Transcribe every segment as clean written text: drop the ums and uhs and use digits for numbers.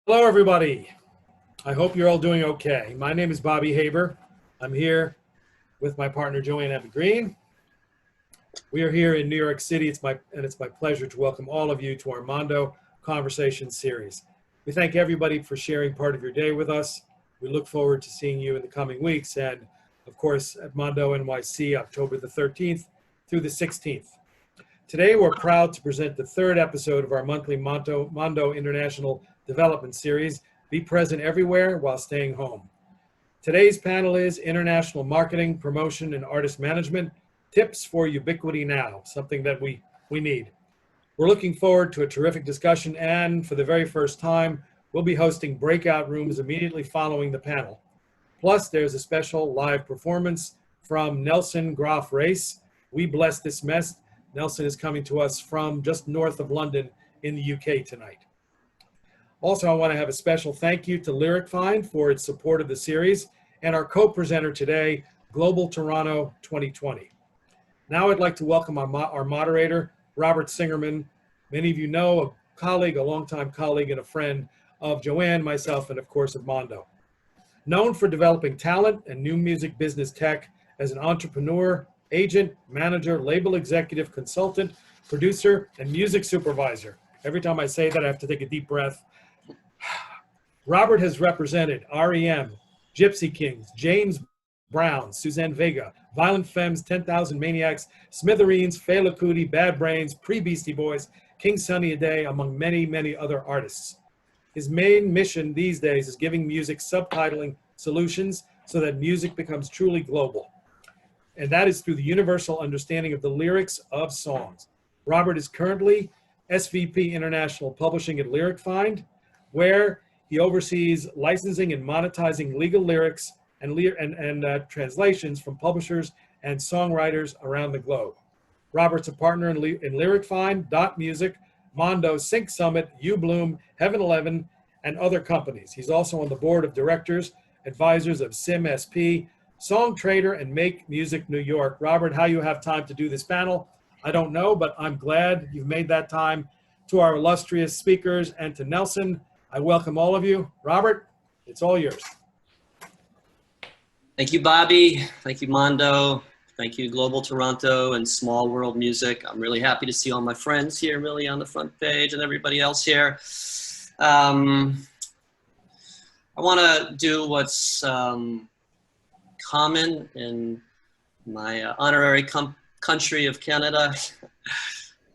Hello, everybody. I hope you're all doing okay. My name is Bobby Haber. I'm here with my partner, Joanne Evergreen. We are here in New York City. It's my pleasure to welcome all of you to our Mondo Conversation series. We thank everybody for sharing part of your day with us. We look forward to seeing you in the coming weeks and, of course, at Mondo NYC, October the 13th through the 16th. Today, we're proud to present the third episode of our monthly Mondo International Development Series, Be Present Everywhere While Staying Home. Today's panel is International Marketing, Promotion, and Artist Management, Tips for Ubiquity Now, something that we need. We're looking forward to a terrific discussion, and for the very first time, we'll be hosting breakout rooms immediately following the panel. Plus, there's a special live performance from Nelson Graf Reis, We Bless This Mess. Nelson is coming to us from just north of London in the UK tonight. Also, I want to have a special thank you to LyricFind for its support of the series and our co-presenter today, Global Toronto 2020. Now I'd like to welcome our moderator, Robert Singerman. Many of you know, a colleague, a longtime colleague and a friend of Joanne, myself, and of course of Mondo. Known for developing talent and new music business tech as an entrepreneur, agent, manager, label executive, consultant, producer, and music supervisor. Every time I say that, I have to take a deep breath. Robert has represented REM, Gypsy Kings, James Brown, Suzanne Vega, Violent Femmes, 10,000 Maniacs, Smithereens, Fela Kuti, Bad Brains, Pre-Beastie Boys, King Sunny Ade, among many, many other artists. His main mission these days is giving music subtitling solutions so that music becomes truly global. And that is through the universal understanding of the lyrics of songs. Robert is currently SVP International Publishing at LyricFind, where he oversees licensing and monetizing legal lyrics and translations from publishers and songwriters around the globe. Robert's a partner in LyricFind, Dot Music, Mondo, Sync Summit, UBloom, Heaven 11, and other companies. He's also on the board of directors, advisors of SIM-SP, Song Trader, and Make Music New York. Robert, how you have time to do this panel, I don't know, but I'm glad you've made that time. To our illustrious speakers and to Nelson, I welcome all of you. Robert, it's all yours. Thank you, Bobby. Thank you, Mondo. Thank you, Global Toronto and Small World Music. I'm really happy to see all my friends here really on the front page and everybody else here. I want to do what's common in my honorary country of Canada.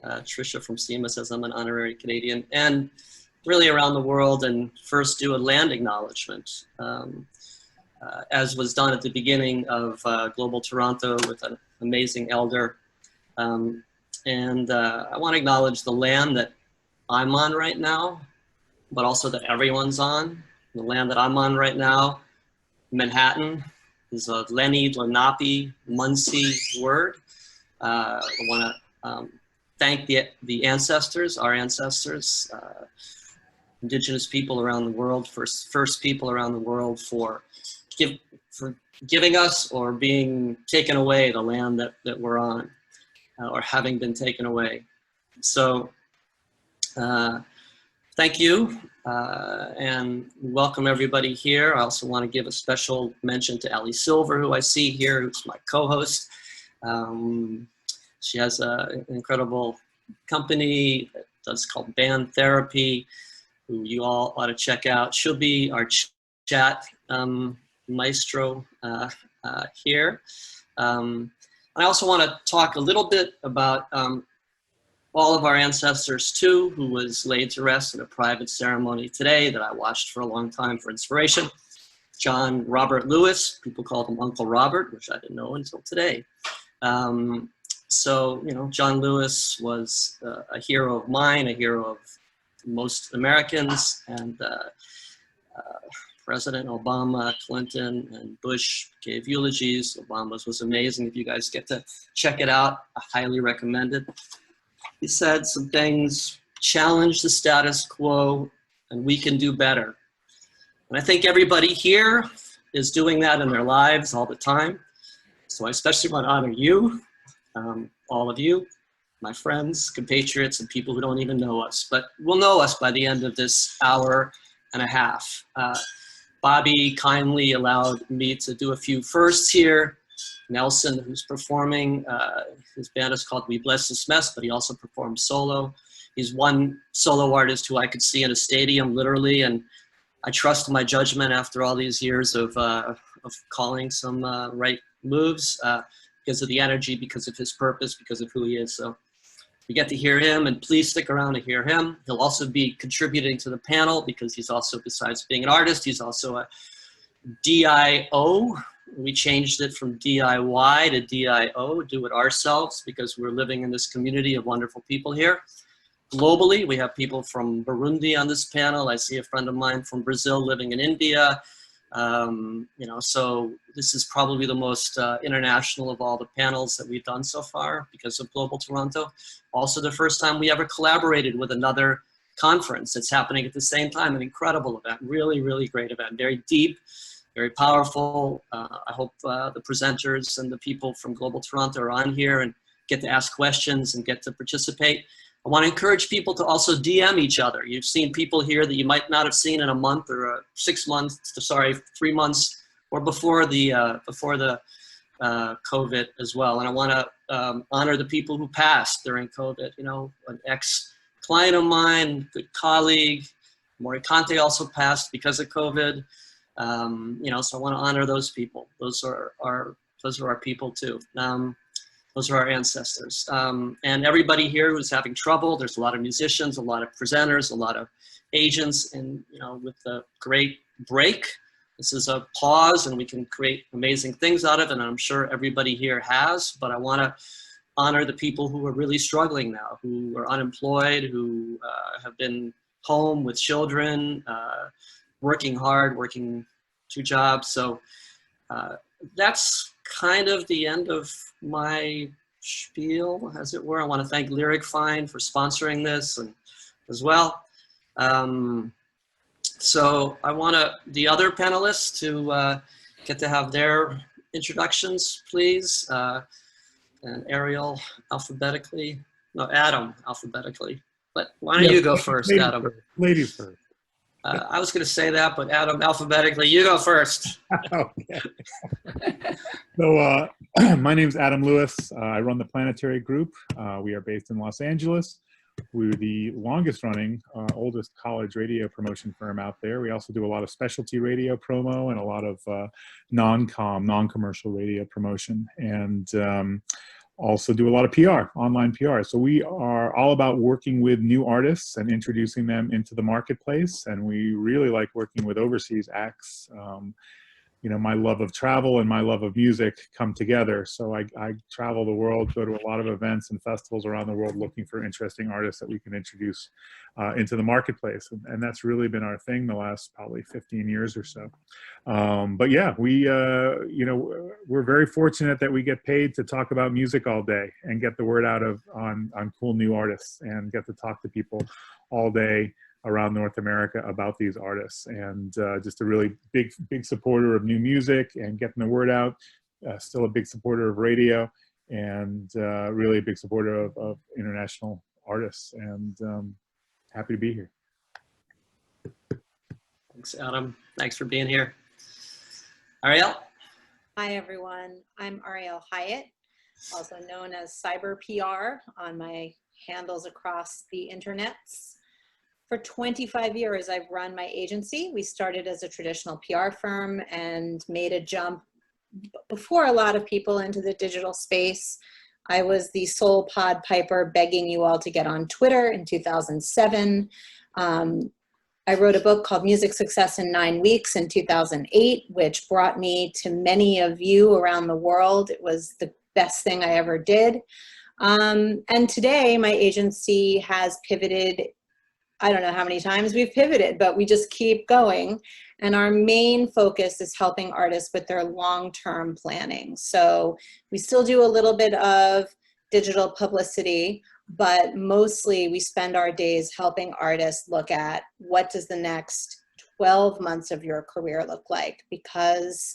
Tricia from SEMA says I'm an honorary Canadian, and really around the world, and first do a land acknowledgement, as was done at the beginning of Global Toronto with an amazing elder. I want to acknowledge the land that I'm on right now, but also that everyone's on. The land that I'm on right now, Manhattan, is a Lenni Lenape Munsee word. I want to thank the ancestors, our ancestors, Indigenous people around the world, first people around the world for giving us or being taken away the land that we're on, or having been taken away. So thank you, and welcome everybody here. I also want to give a special mention to Ali Silver, who I see here, who's my co-host. She has an incredible company that's called Band Therapy, who you all ought to check out. She'll be our chat maestro here. I also want to talk a little bit about all of our ancestors too, who was laid to rest in a private ceremony today that I watched for a long time for inspiration. John Robert Lewis, people called him Uncle Robert, which I didn't know until today. So, you know, John Lewis was a hero of mine, a hero of most Americans, and President Obama, Clinton, and Bush gave eulogies. Obama's was amazing. If you guys get to check it out, I highly recommend it. He said some things, challenge the status quo, and we can do better. And I think everybody here is doing that in their lives all the time. So I especially want to honor you, all of you, my friends, compatriots, and people who don't even know us, but will know us by the end of this hour and a half. Bobby kindly allowed me to do a few firsts here. Nelson, who's performing, his band is called We Bless This Mess, but he also performs solo. He's one solo artist who I could see in a stadium, literally, and I trust my judgment after all these years of calling some right moves because of the energy, because of his purpose, because of who he is. So we get to hear him, and please stick around to hear him. He'll also be contributing to the panel because he's also, besides being an artist, he's also a DIO. We changed it from DIY to DIO, do it ourselves, because we're living in this community of wonderful people here. Globally, we have people from Burundi on this panel. I see a friend of mine from Brazil living in India. You know, so this is probably the most international of all the panels that we've done so far because of Global Toronto. Also the first time we ever collaborated with another conference that's happening at the same time. An incredible event, really, really great event, very deep, very powerful. I hope the presenters and the people from Global Toronto are on here and get to ask questions and get to participate. I want to encourage people to also DM each other. You've seen people here that you might not have seen in a month or 6 months, sorry, 3 months, or before the COVID as well. And I want to honor the people who passed during COVID. You know, an ex-client of mine, good colleague, Maury Conte also passed because of COVID. You know, so I want to honor those people. Those are our people too. Those are our ancestors. And everybody here who's having trouble, there's a lot of musicians, a lot of presenters, a lot of agents, and you know, with the great break, this is a pause and we can create amazing things out of it, and I'm sure everybody here has, but I wanna honor the people who are really struggling now, who are unemployed, who have been home with children, working hard, working 2 jobs. So that's kind of the end of my spiel, as it were. I want to thank LyricFind for sponsoring this and as well. So I want the other panelists to get to have their introductions, please. And Ariel alphabetically, no, Adam alphabetically. But why don't you go first, Adam? Ladies first. I was going to say that, but Adam, alphabetically, you go first. Okay. So my name is Adam Lewis. I run the Planetary Group. We are based in Los Angeles. We're the longest running, oldest college radio promotion firm out there. We also do a lot of specialty radio promo and a lot of non-commercial radio promotion, and also do a lot of PR, online PR. So we are all about working with new artists and introducing them into the marketplace. And we really like working with overseas acts. You know, my love of travel and my love of music come together. So I travel the world, go to a lot of events and festivals around the world looking for interesting artists that we can introduce into the marketplace. And that's really been our thing the last probably 15 years or so. But yeah, you know, we're very fortunate that we get paid to talk about music all day and get the word out on cool new artists and get to talk to people all day around North America about these artists, and just a really big supporter of new music and getting the word out. Still a big supporter of radio, and really a big supporter of international artists, and happy to be here. Thanks, Adam. Thanks for being here. Ariel? Hi, everyone. I'm Ariel Hyatt, also known as Cyber PR on my handles across the internets. For 25 years, I've run my agency. We started as a traditional PR firm and made a jump before a lot of people into the digital space. I was the sole pod piper begging you all to get on Twitter in 2007. I wrote a book called Music Success in 9 Weeks in 2008, which brought me to many of you around the world. It was the best thing I ever did. And today, my agency has pivoted. I don't know how many times we've pivoted, but we just keep going. And our main focus is helping artists with their long-term planning. So we still do a little bit of digital publicity, but mostly we spend our days helping artists look at what does the next 12 months of your career look like? Because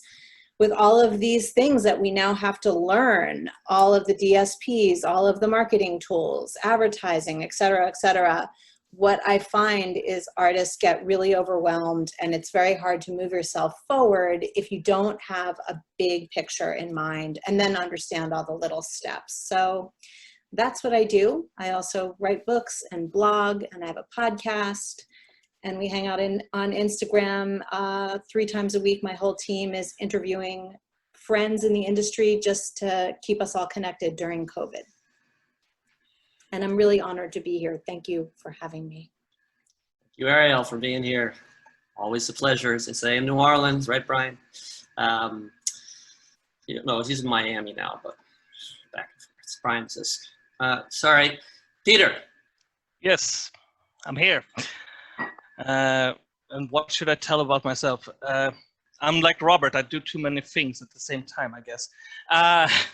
with all of these things that we now have to learn, all of the DSPs, all of the marketing tools, advertising, et cetera, what I find is artists get really overwhelmed, and it's very hard to move yourself forward if you don't have a big picture in mind and then understand all the little steps. So that's what I do. I also write books and blog, and I have a podcast, and we hang out on Instagram 3 times a week. My whole team is interviewing friends in the industry just to keep us all connected during COVID. And I'm really honored to be here. Thank you for having me. Thank you, Ariel, for being here. Always a pleasure, as they say in New Orleans, right, Brian? No, he's in Miami now, but back and forth. Brian says, sorry, Peter. Yes, I'm here. And what should I tell about myself? I'm like Robert. I do too many things at the same time, I guess.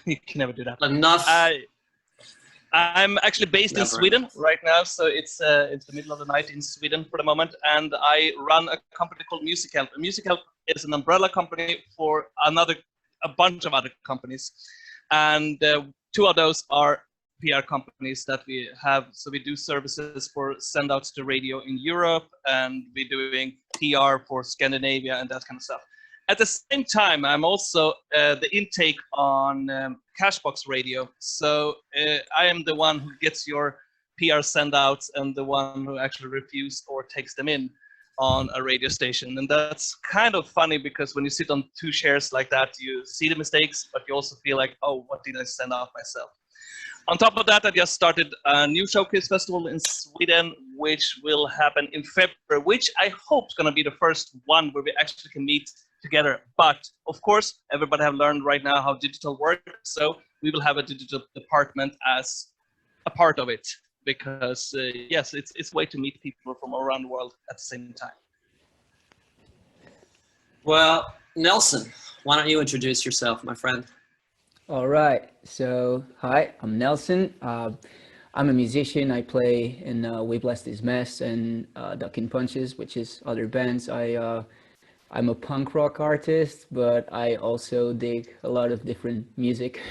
You can never do that. Enough. I'm actually based in Sweden right now, so it's the middle of the night in Sweden for the moment, and I run a company called Music Help. Music Help is an umbrella company for a bunch of other companies, and 2 of those are PR companies that we have. So we do services for send outs to radio in Europe, and we're doing PR for Scandinavia and that kind of stuff. At the same time, I'm also the intake on Cashbox Radio. So I am the one who gets your PR send-outs and the one who actually refuses or takes them in on a radio station. And that's kind of funny because when you sit on 2 chairs like that, you see the mistakes, but you also feel like, oh, what did I send out myself? On top of that, I just started a new showcase festival in Sweden, which will happen in February, which I hope is going to be the first one where we actually can meet together. But of course, everybody have learned right now how digital works, so we will have a digital department as a part of it, because yes, it's a way to meet people from around the world at the same time. Well, Nelson, why don't you introduce yourself, my friend? All right, so hi, I'm Nelson. I'm a musician. I play in We Bless This Mess and Duckin' Punches, which is other bands. I'm a punk rock artist, but I also dig a lot of different music,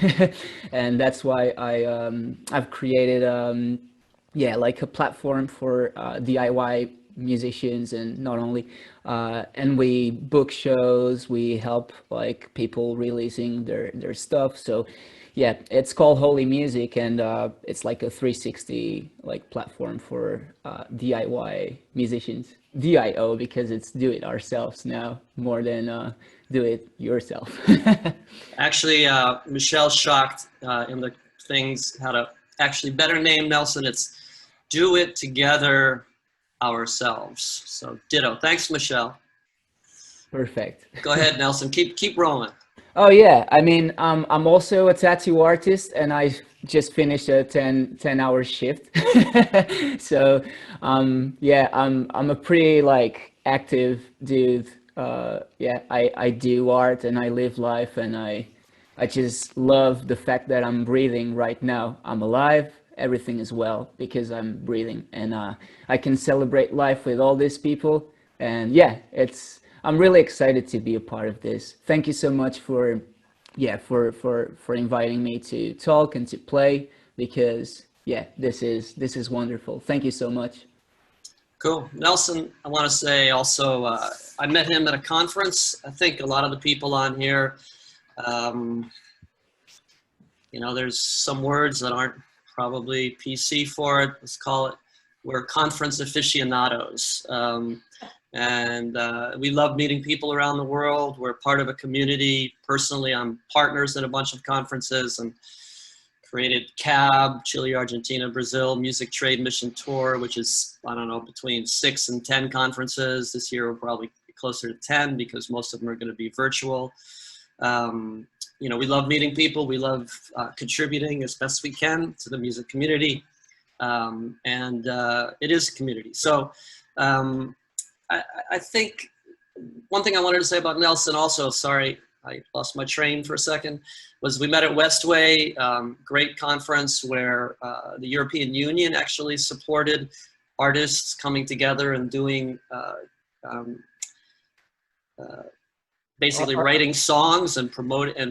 and that's why I've created like a platform for DIY musicians, and not only and we book shows, we help like people releasing their stuff. So yeah, it's called Holy Music, and it's like a 360 like platform for DIY musicians. DIO, because it's do it ourselves now more than do it yourself. Actually, Michelle's shocked in the things how to actually better name Nelson. It's do it together ourselves. So ditto. Thanks, Michelle. Perfect. Go ahead, Nelson. Keep rolling. Oh yeah, I mean, I'm also a tattoo artist, and I just finished a 10-hour shift. So yeah, I'm a pretty like active dude. Yeah, I do art and I live life, and I just love the fact that I'm breathing right now. I'm alive. Everything is well because I'm breathing, and I can celebrate life with all these people. And yeah, I'm really excited to be a part of this. Thank you so much for inviting me to talk and to play, because yeah, this is wonderful. Thank you so much. Cool. Nelson, I want to say also, I met him at a conference. I think a lot of the people on here, you know, there's some words that aren't probably PC for it. Let's call it, we're conference aficionados. And we love meeting people around the world. We're part of a community. Personally, I'm partners at a bunch of conferences and created CAB, Chile, Argentina, Brazil, Music Trade Mission Tour, which is, I don't know, between 6 and 10 conferences. This year will probably be closer to 10 because most of them are going to be virtual. You know, we love meeting people. We love contributing as best we can to the music community. And it is a community. So I think one thing I wanted to say about Nelson also, sorry, I lost my train for a second, was we met at Westway, great conference where the European Union actually supported artists coming together and doing, basically writing songs and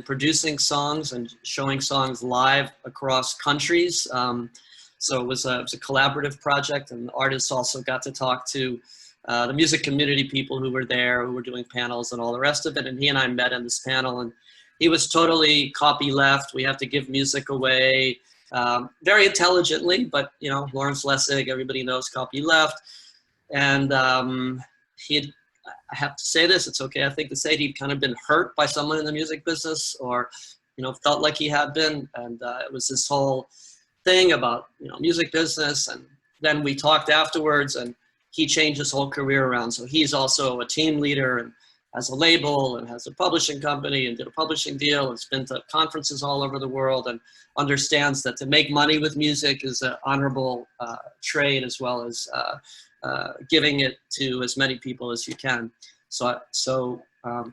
producing songs and showing songs live across countries. So it was a collaborative project, and the artists also got to talk to the music community people who were there, who were doing panels and all the rest of it. And he and I met in this panel, and he was totally copyleft. We have to give music away very intelligently, but you know, Lawrence Lessig, everybody knows copyleft. And I have to say this, it's okay, I think, to say he'd kind of been hurt by someone in the music business, or, you know, felt like he had been. And it was this whole thing about, you know, music business. And then we talked afterwards, and he changed his whole career around. So he's also a team leader and has a label and has a publishing company and did a publishing deal and has been to conferences all over the world, and understands that to make money with music is an honorable trade, as well as giving it to as many people as you can. So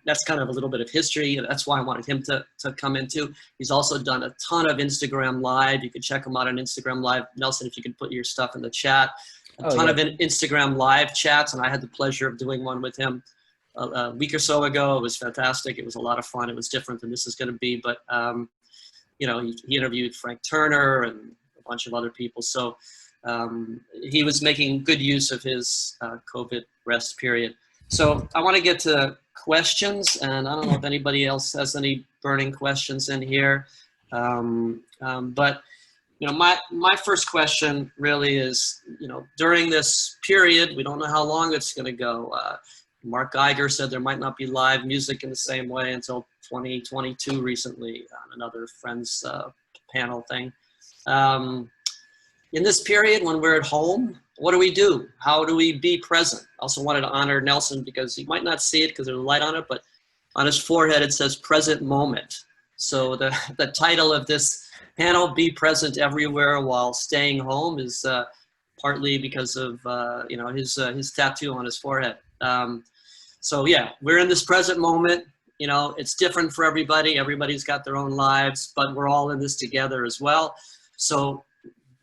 that's kind of a little bit of history. That's why I wanted him to come into. He's also done a ton of Instagram Live. You can check him out on Instagram Live. Nelson, if you could put your stuff in the chat. A ton of Instagram Live chats, and I had the pleasure of doing one with him a week or so ago. It was fantastic. It was a lot of fun. It was different than this is going to be, but you know, he interviewed Frank Turner and a bunch of other people. So he was making good use of his COVID rest period. So I want to get to questions, and I don't know if anybody else has any burning questions in here. But you know, my first question really is, you know, during this period, we don't know how long it's going to go. Mark Geiger said there might not be live music in the same way until 2022 recently on another Friends panel thing. In this period, when we're at home, what do we do? How do we be present? I also wanted to honor Nelson, because you might not see it because there's a light on it, but on his forehead it says present moment. So the title of this panel, Be Present Everywhere While Staying Home, is partly because of you know, his tattoo on his forehead. So yeah, we're in this present moment. You know, it's different for everybody. Everybody's got their own lives, but we're all in this together as well. So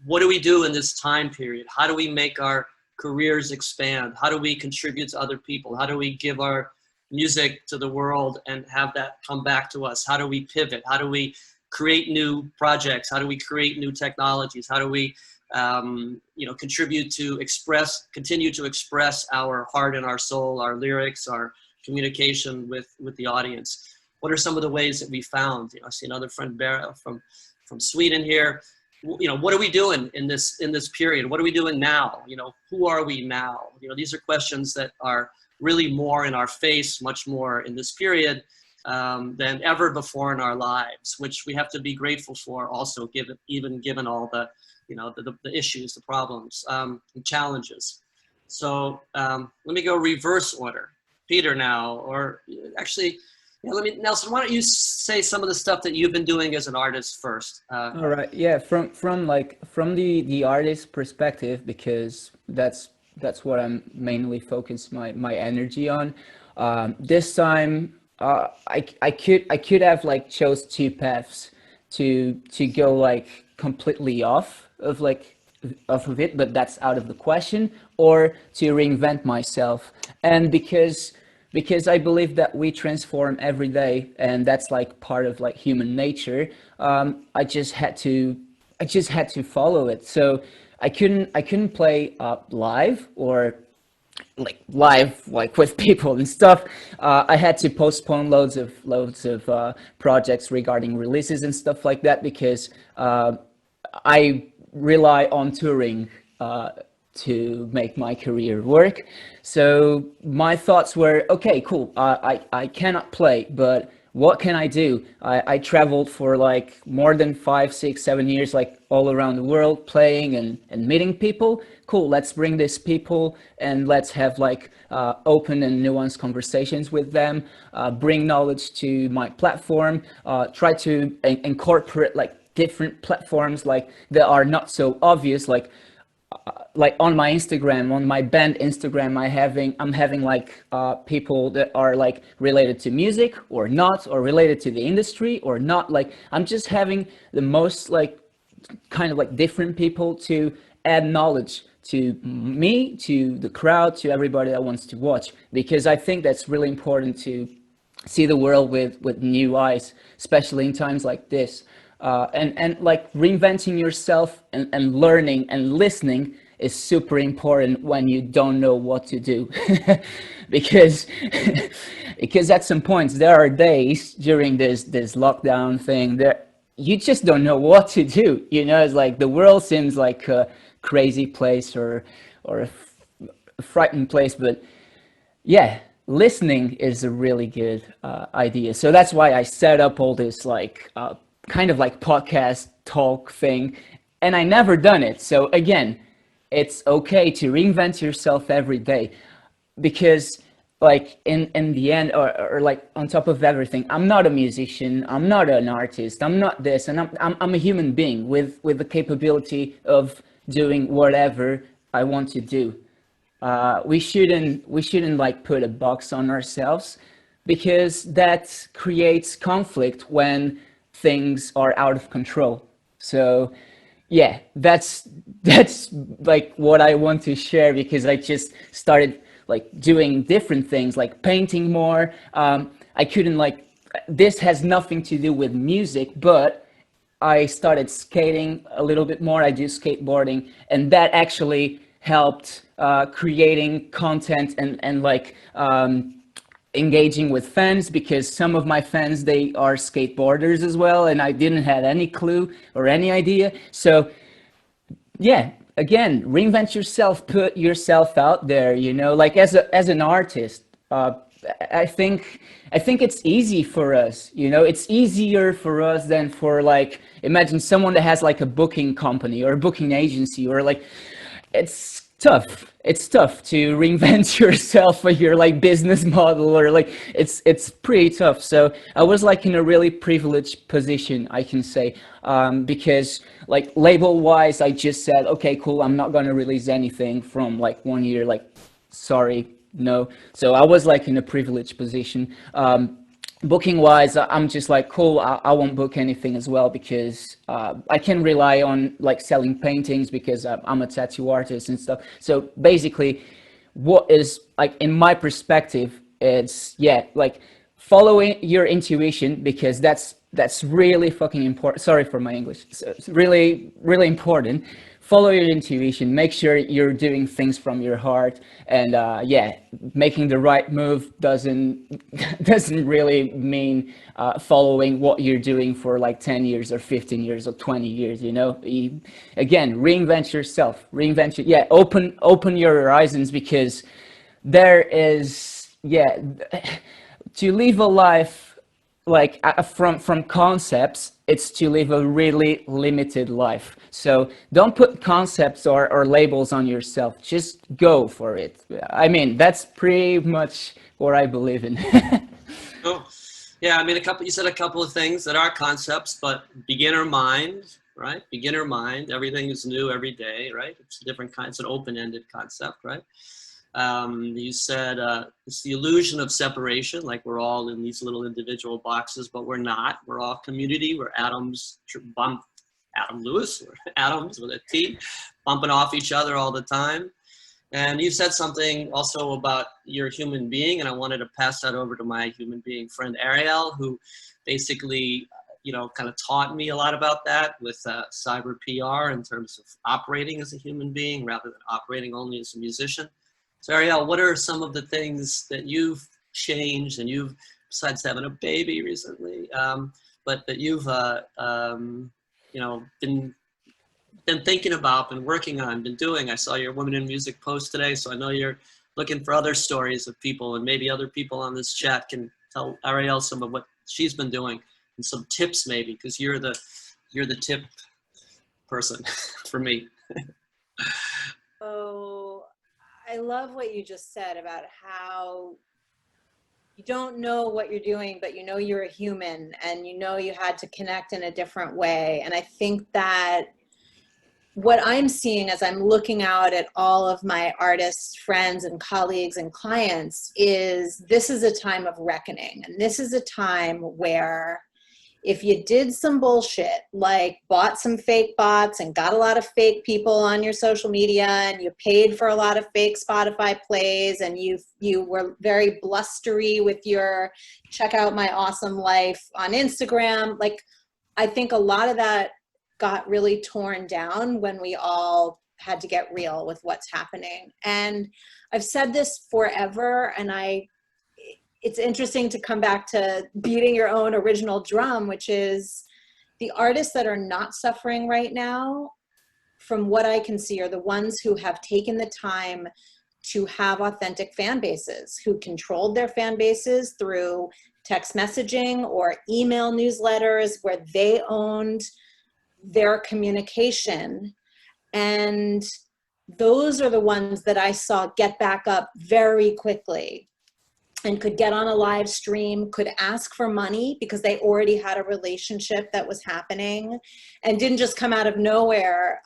what do we do in this time period? How do we make our careers expand? How do we contribute to other people? How do we give our music to the world and have that come back to us? How do we pivot? How do we create new projects? How do we create new technologies? How do we you know, contribute to continue to express our heart and our soul, our lyrics, our communication with the audience? What are some of the ways that we found? You know, I see another friend, Bera, from Sweden here. You know, what are we doing in this period? What are we doing now? You know, who are we now? You know, these are questions that are really more in our face, much more in this period than ever before in our lives, which we have to be grateful for also, given all the, you know, the issues, the problems, and challenges. So let me go reverse order. Peter now, or actually, yeah, Nelson, why don't you say some of the stuff that you've been doing as an artist first? All right, yeah, from the artist perspective, because that's what I'm mainly focused my energy on. This time, I could have like chose two paths to go like completely off of it, but that's out of the question, or to reinvent myself. And because I believe that we transform every day, and that's like part of like human nature, I just had to follow it. So I couldn't play live, or live with people and stuff. I had to postpone loads of projects regarding releases and stuff like that, because I rely on touring to make my career work. So my thoughts were, okay, cool, I cannot play, but what can I do? I traveled for like more than 5, 6, 7 years, like all around the world, playing and meeting people. Cool, let's bring these people and let's have like open and nuanced conversations with them, bring knowledge to my platform, try to incorporate like different platforms like that are not so obvious, like on my Instagram, on my band Instagram, I'm having like people that are like related to music or not, or related to the industry or not. Like I'm just having the most like kind of like different people to add knowledge to me, to the crowd, to everybody that wants to watch, because I think that's really important to see the world with new eyes, especially in times like this. And like reinventing yourself and learning and listening is super important when you don't know what to do. because because at some points there are days during this lockdown thing that you just don't know what to do. You know, it's like the world seems like a crazy place or a frightened place, but yeah, listening is a really good idea. So that's why I set up all this like kind of like podcast talk thing, and I never done it. So again, it's okay to reinvent yourself every day, because like in the end, or like on top of everything, I'm not a musician, I'm not an artist, I'm not this, and I'm a human being with the capability of doing whatever I want to do. We shouldn't like put a box on ourselves, because that creates conflict when things are out of control. So yeah, that's like what I want to share, because I just started like doing different things, like painting more. I couldn't like, this has nothing to do with music, but I started skating a little bit more. I do skateboarding, and that actually helped creating content and like engaging with fans, because some of my fans, they are skateboarders as well, and I didn't have any clue or any idea. So yeah, again, reinvent yourself, put yourself out there, you know, like as an artist. I think it's easy for us, you know, it's easier for us than for like, imagine someone that has like a booking company or a booking agency, or like, it's tough to reinvent yourself for your like business model, or like it's pretty tough. So I was like in a really privileged position, I can say, because like label wise, I just said, okay, cool, I'm not going to release anything from like 1 year, like sorry, no. So I was like in a privileged position. Booking wise, I'm just like, cool, I won't book anything as well, because I can rely on like selling paintings, because I'm a tattoo artist and stuff. So basically, what is like in my perspective, it's yeah, like following your intuition, because that's really fucking important. Sorry for my English. It's really important. Follow your intuition, make sure you're doing things from your heart, and yeah, making the right move doesn't really mean following what you're doing for like 10 years or 15 years or 20 years, you know. Again, reinvent yourself, yeah, open your horizons, because there is, yeah, to live a life like from concepts, it's to live a really limited life. So don't put concepts or labels on yourself, just go for it. I mean, that's pretty much what I believe in. Oh, yeah, I mean, you said a couple of things that are concepts, but beginner mind, right? Beginner mind, everything is new every day, right? It's a different kind, it's an open-ended concept, right? You said it's the illusion of separation, like we're all in these little individual boxes, but we're not. We're all community. We're atoms, Adam Lewis, we're atoms with a T, bumping off each other all the time. And you said something also about your human being, and I wanted to pass that over to my human being friend Ariel, who basically, you know, kind of taught me a lot about that with cyber PR in terms of operating as a human being rather than operating only as a musician. So Ariel, what are some of the things that you've changed, and you've, besides having a baby recently, but that you've, you know, been thinking about, been working on, been doing? I saw your Women in Music post today, so I know you're looking for other stories of people, and maybe other people on this chat can tell Ariel some of what she's been doing and some tips maybe, because you're the tip person for me. Oh, I love what you just said about how you don't know what you're doing, but you know you're a human, and you know you had to connect in a different way. And I think that what I'm seeing as I'm looking out at all of my artists, friends, and colleagues and clients is this is a time of reckoning. And this is a time where if you did some bullshit, like bought some fake bots and got a lot of fake people on your social media, and you paid for a lot of fake Spotify plays, and you were very blustery with your check out my awesome life on Instagram, like I think a lot of that got really torn down when we all had to get real with what's happening. And I've said this forever, and it's interesting to come back to beating your own original drum, which is the artists that are not suffering right now, from what I can see, are the ones who have taken the time to have authentic fan bases, who controlled their fan bases through text messaging or email newsletters where they owned their communication. And those are the ones that I saw get back up very quickly and could get on a live stream, could ask for money because they already had a relationship that was happening, and didn't just come out of nowhere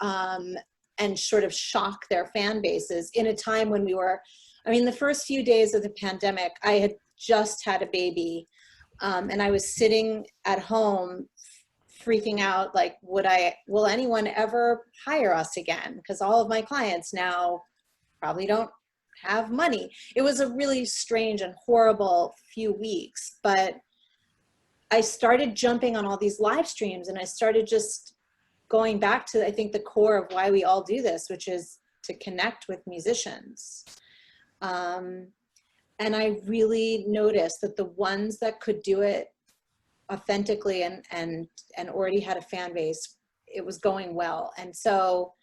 and sort of shock their fan bases in a time when we were, I mean, the first few days of the pandemic, I had just had a baby, and I was sitting at home freaking out, like, will anyone ever hire us again? Because all of my clients now probably don't have money. It was a really strange and horrible few weeks, but I started jumping on all these live streams, and I started just going back to, I think, the core of why we all do this, which is to connect with musicians. And I really noticed that the ones that could do it authentically and already had a fan base, it was going well. And so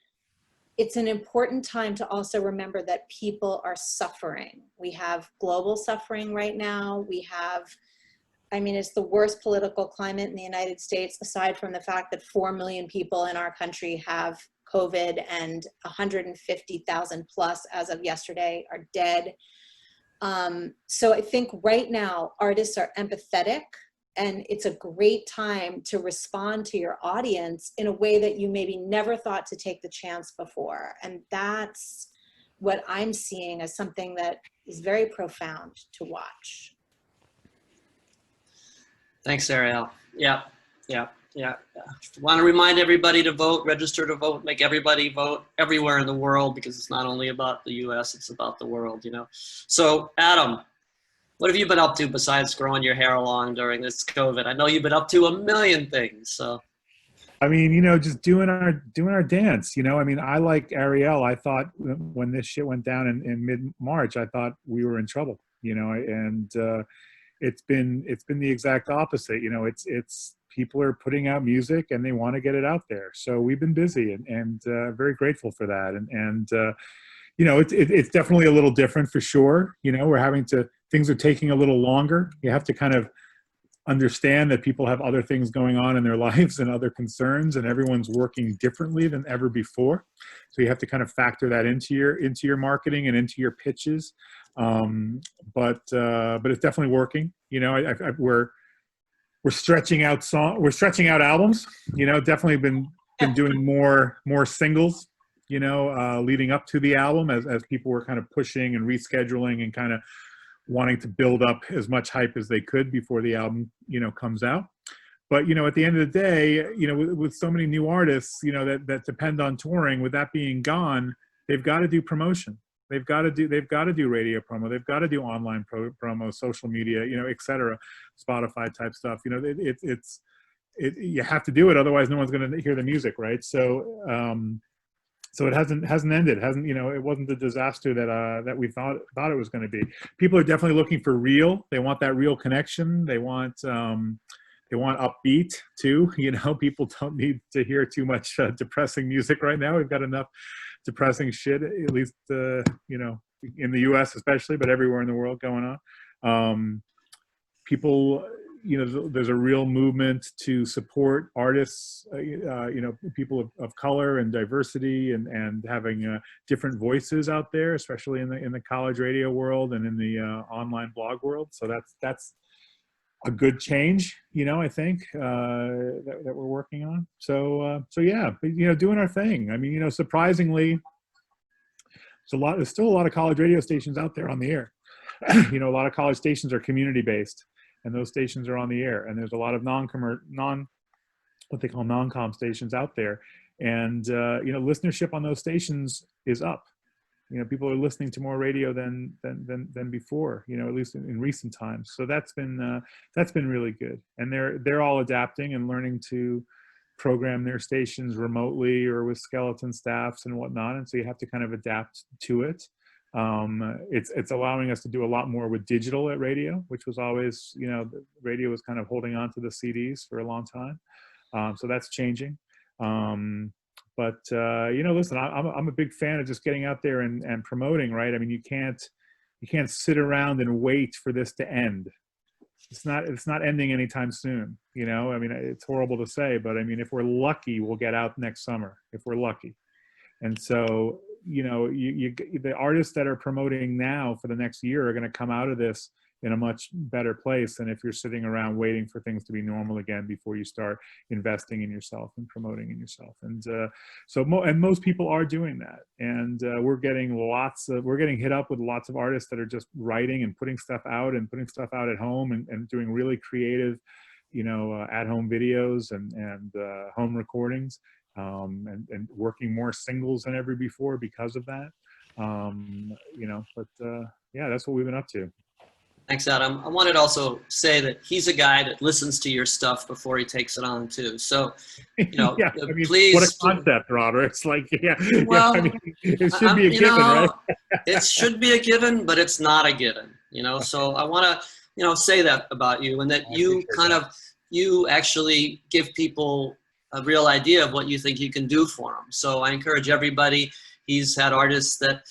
it's an important time to also remember that people are suffering. We have global suffering right now. We have, I mean, it's the worst political climate in the United States, aside from the fact that 4 million people in our country have COVID and 150,000 plus as of yesterday are dead. So I think right now artists are empathetic, and it's a great time to respond to your audience in a way that you maybe never thought to take the chance before. And that's what I'm seeing as something that is very profound to watch. Thanks, Ariel. Yeah. Want to remind everybody to vote, register to vote, make everybody vote everywhere in the world, because it's not only about the US, it's about the world, you know. So Adam, what have you been up to besides growing your hair long during this COVID? I know you've been up to a million things, so. I mean, you know, just doing our dance, you know. I mean, I like Ariel. I thought when this shit went down in mid-March, I thought we were in trouble, you know, and it's been the exact opposite. You know, it's people are putting out music and they want to get it out there. So we've been busy and very grateful for that. And you know, it's definitely a little different for sure. You know, things are taking a little longer. You have to kind of understand that people have other things going on in their lives and other concerns, and everyone's working differently than ever before. So you have to kind of factor that into your marketing and into your pitches. But it's definitely working. You know, we're stretching out albums. You know, definitely been doing more singles, you know, leading up to the album as people were kind of pushing and rescheduling and kind of wanting to build up as much hype as they could before the album, you know, comes out. But, you know, at the end of the day, you know, with so many new artists, you know, that depend on touring, with that being gone, they've got to do promotion. They've got to do radio promo. They've got to do online promo, social media, you know, et cetera, Spotify type stuff. You know, you have to do it. Otherwise no one's going to hear the music. Right. So it hasn't ended. You know, it wasn't the disaster that we thought it was going to be. People are definitely looking for real. They want that real connection. They want upbeat too. You know, people don't need to hear too much depressing music right now. We've got enough depressing shit, at least you know, in the US especially, but everywhere in the world going on. People, you know, there's a real movement to support artists, you know, people of color and diversity, and having different voices out there, especially in the college radio world and in the online blog world. So that's a good change, you know, I think that we're working on. So yeah, you know, doing our thing. I mean, you know, surprisingly, there's still a lot of college radio stations out there on the air. You know, a lot of college stations are community based, and those stations are on the air. And there's a lot of what they call non-com stations out there. And you know, listenership on those stations is up. People are listening to more radio than before, at least in recent times. So that's been really good. And they're all adapting and learning to program their stations remotely or with skeleton staffs and whatnot. And so you have to kind of adapt to it. It's allowing us to do a lot more with digital at radio, which was always, the radio was kind of holding on to the CDs for a long time. So that's changing. But listen, I'm a big fan of just getting out there and promoting, right? I mean, you can't sit around and wait for this to end. It's not ending anytime soon. I mean, it's horrible to say, but I mean, if we're lucky, we'll get out next summer, if we're lucky. And so, the artists that are promoting now for the next year are going to come out of this in a much better place than if you're sitting around waiting for things to be normal again before you start investing in yourself and promoting in yourself. And most people are doing that. And we're getting hit up with lots of artists that are just writing and putting stuff out at home and doing really creative, at-home videos and home recordings, and working more singles than ever before because of that. Yeah, that's what we've been up to. Thanks, Adam. I wanted to also say that he's a guy that listens to your stuff before he takes it on too. So, yeah, I mean, please. What a concept, Robert. It's like, well, I mean, it should be a given, right? It should be a given, but it's not a given, So I want to, say that about you, and that you actually give people a real idea of what you think you can do for them. So I encourage everybody. He's had artists that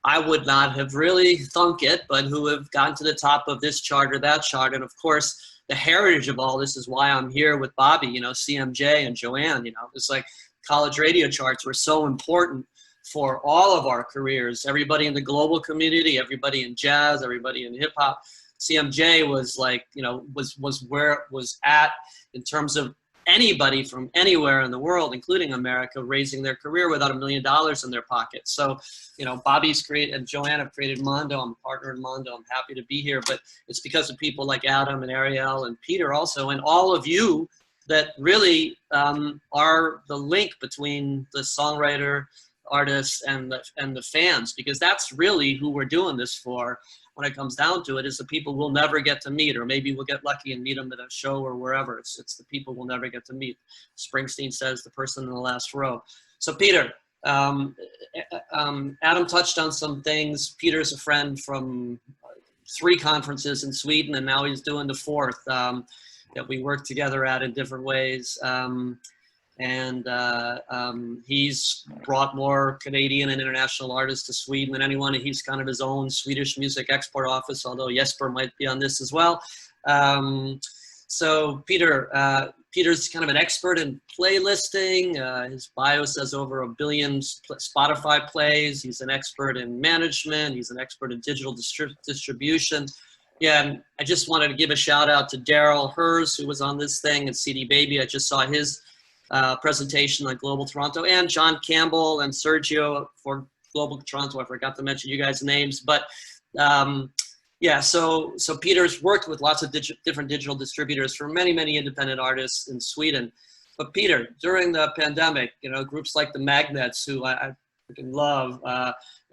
I would not have really thunk it, but who have gotten to the top of this chart or that chart. And of course, the heritage of all this is why I'm here with Bobby, CMJ and Joanne, it's like college radio charts were so important for all of our careers. Everybody in the global community, everybody in jazz, everybody in hip hop. CMJ was like, was where it was at in terms of anybody from anywhere in the world, including America, raising their career without $1 million in their pocket. So, Bobby's created and Joanne have created Mondo. I'm a partner in Mondo. I'm happy to be here, but it's because of people like Adam and Ariel and Peter also, and all of you that really are the link between the songwriter, artists, and the fans, because that's really who we're doing this for. When it comes down to it, is the people we'll never get to meet, or maybe we'll get lucky and meet them at a show or wherever. It's the people we'll never get to meet. Springsteen says the person in the last row. So Peter, Adam touched on some things. Peter's a friend from 3 conferences in Sweden, and now he's doing the 4th that we work together at in different ways. He's brought more Canadian and international artists to Sweden than anyone. He's kind of his own Swedish music export office, although Jesper might be on this as well. So Peter's kind of an expert in playlisting. His bio says over 1 billion Spotify plays. He's an expert in management. He's an expert in digital distribution. Yeah, and I just wanted to give a shout out to Daryl Hers, who was on this thing, and CD Baby. I just saw his presentation on Global Toronto, and John Campbell and Sergio for Global Toronto. I forgot to mention you guys' names, but yeah, so Peter's worked with lots of different digital distributors for many independent artists in Sweden. But Peter, during the pandemic, groups like the Magnets, who I freaking love,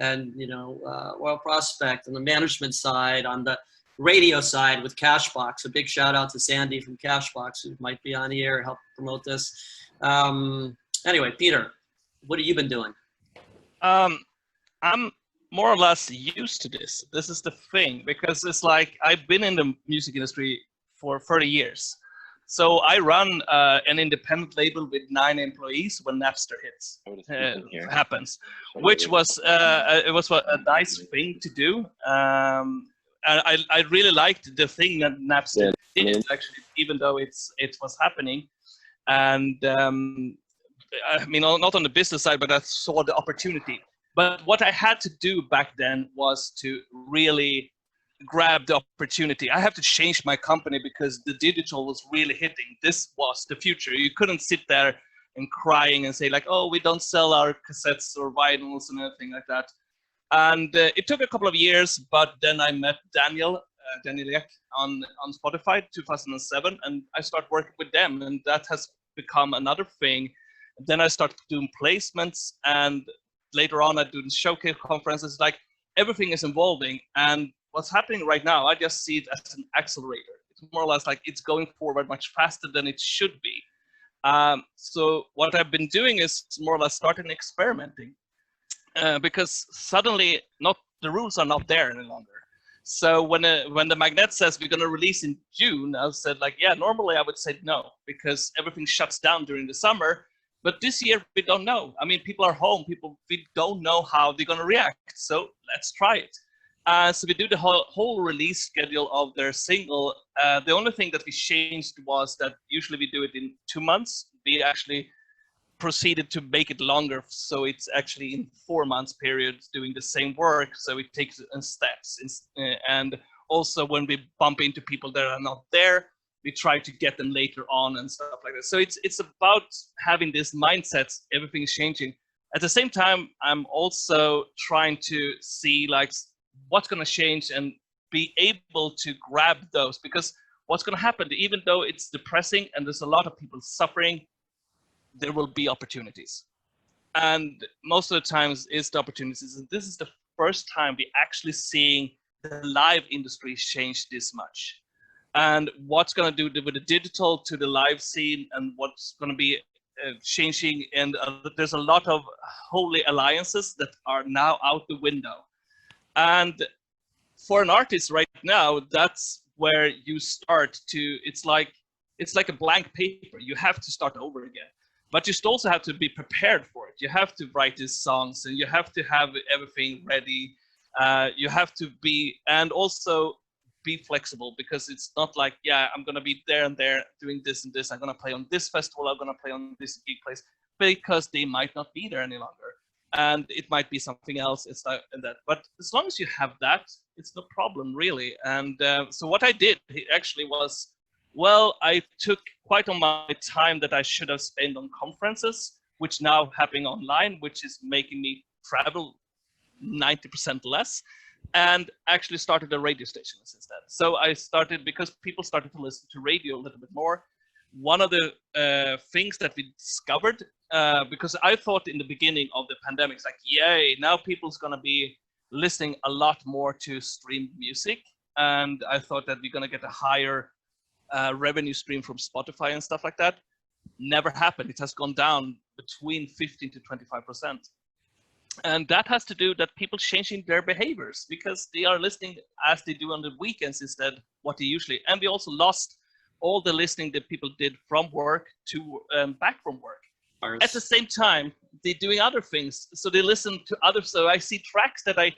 and Oil Prospect on the management side, on the radio side with Cashbox. A big shout out to Sandy from Cashbox, who might be on here, help promote this. Anyway, Peter, what have you been doing? I'm more or less used to this. This is the thing, because it's like I've been in the music industry for 30 years. So I run an independent label with 9 employees when Napster happens, which was it was a nice thing to do. I really liked the thing that Napster did, actually, even though it was happening. And I mean, not on the business side, but I saw the opportunity. But what I had to do back then was to really grab the opportunity. I have to change my company because the digital was really hitting. This was the future. You couldn't sit there and crying and say like, oh, we don't sell our cassettes or vinyls and anything like that. And it took a couple of years, but then I met Daniel Ek on Spotify 2007, and I started working with them, and that has become another thing. Then I started doing placements, and later on I do the showcase conferences. Like everything is evolving, and what's happening right now, I just see it as an accelerator. It's more or less like it's going forward much faster than it should be. So what I've been doing is more or less starting experimenting, because suddenly the rules are not there any longer. So when the Magnet says we're going to release in June, I said like, yeah, normally I would say no, because everything shuts down during the summer. But this year we don't know. I mean, people are home. We don't know how they're going to react. So let's try it. So we do the whole release schedule of their single. The only thing that we changed was that usually we do it in 2 months. We actually proceeded to make it longer, so it's actually in 4 months periods doing the same work. So it takes in steps, and also when we bump into people that are not there, we try to get them later on and stuff like that. So it's about having this mindset. Everything is changing. At the same time, I'm also trying to see like what's going to change and be able to grab those, because what's going to happen, even though it's depressing and there's a lot of people suffering, there will be opportunities. And most of the times it's the opportunities. And this is the first time we actually seeing the live industry change this much. And what's going to do with the digital to the live scene, and what's going to be changing. And there's a lot of holy alliances that are now out the window. And for an artist right now, that's where you start to, it's like a blank paper. You have to start over again. But you still also have to be prepared for it. You have to write these songs, and you have to have everything ready. You have to be, and also be flexible, because it's not like, yeah, I'm going to be there and there doing this and this. I'm going to play on this festival. I'm going to play on this gig place, because they might not be there any longer. And it might be something else. It's like that. But as long as you have that, it's no problem, really. And so what I did actually was, well, I took quite on my time that I should have spent on conferences, which now happening online, which is making me travel 90% less, and actually started a radio station instead. So I started, because people started to listen to radio a little bit more. One of the things that we discovered, because I thought in the beginning of the pandemic, it's like, yay, now people's going to be listening a lot more to streamed music. And I thought that we're going to get a higher revenue stream from Spotify and stuff like that. Never happened. It has gone down between 15 to 25%. And that has to do that people changing their behaviors, because they are listening as they do on the weekends instead what they usually. And we also lost all the listening that people did from work to back from work. At the same time, they're doing other things. So they listen to others. So I see tracks that I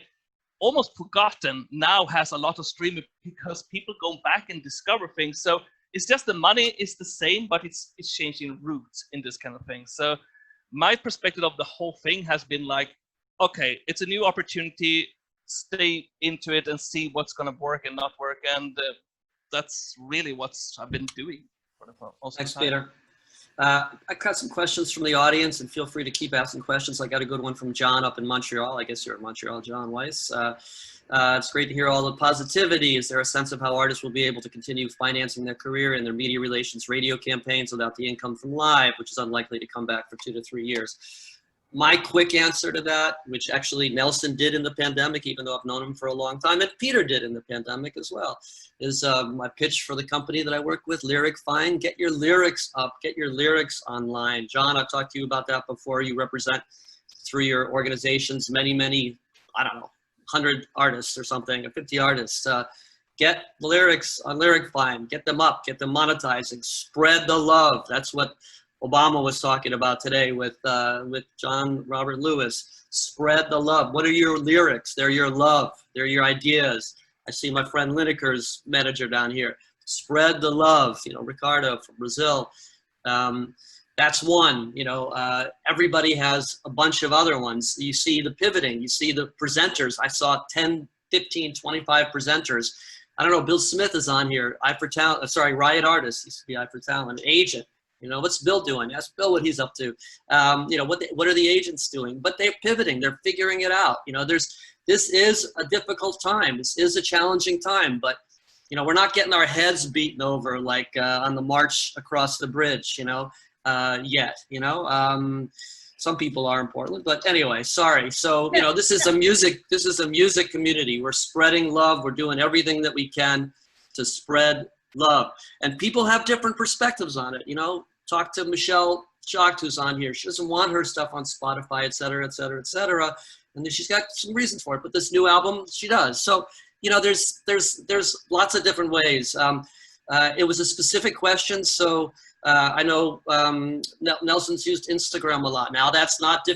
almost forgotten now has a lot of streaming, because people go back and discover things. So it's just the money is the same, but it's changing routes in this kind of thing. So my perspective of the whole thing has been like, okay, it's a new opportunity, stay into it and see what's going to work and not work. And that's really what I've been doing for the most Thanks, time. Peter. I got some questions from the audience, and feel free to keep asking questions. I got a good one from John up in Montreal. I guess you're in Montreal, John Weiss. It's great to hear all the positivity. Is there a sense of how artists will be able to continue financing their career and their media relations radio campaigns without the income from live, which is unlikely to come back for 2 to 3 years? My quick answer to that, which actually Nelson did in the pandemic, even though I've known him for a long time, and Peter did in the pandemic as well, is my pitch for the company that I work with, LyricFind. Get your lyrics up, get your lyrics online. John, I've talked to you about that before. You represent, through your organizations, many, I don't know, 100 artists or something, or 50 artists. Get the lyrics on LyricFind, get them up, get them monetizing, spread the love. That's what Obama was talking about today with John Robert Lewis. Spread the love. What are your lyrics? They're your love. They're your ideas. I see my friend Lineker's manager down here. Spread the love. You know, Ricardo from Brazil. That's one. You know, everybody has a bunch of other ones. You see the pivoting. You see the presenters. I saw 10, 15, 25 presenters. I don't know. Bill Smith is on here. Eye for Talent. Sorry, Riot Artist used to be Eye for Talent. Agent. You know, what's Bill doing? Ask Bill what he's up to. You know, what are the agents doing? But they're pivoting. They're figuring it out. You know, this is a difficult time. This is a challenging time. But, you know, we're not getting our heads beaten over like on the march across the bridge, you know, yet. You know, Some people are in Portland, but anyway, sorry. So, you know, this is a music community. We're spreading love. We're doing everything that we can to spread love. And people have different perspectives on it. You know, talk to Michelle Schacht, who's on here. She doesn't want her stuff on Spotify, et cetera, et cetera, et cetera. And then she's got some reasons for it, but this new album, she does. So, you know, there's lots of different ways. It was a specific question, so I know Nelson's used Instagram a lot. Now, that's not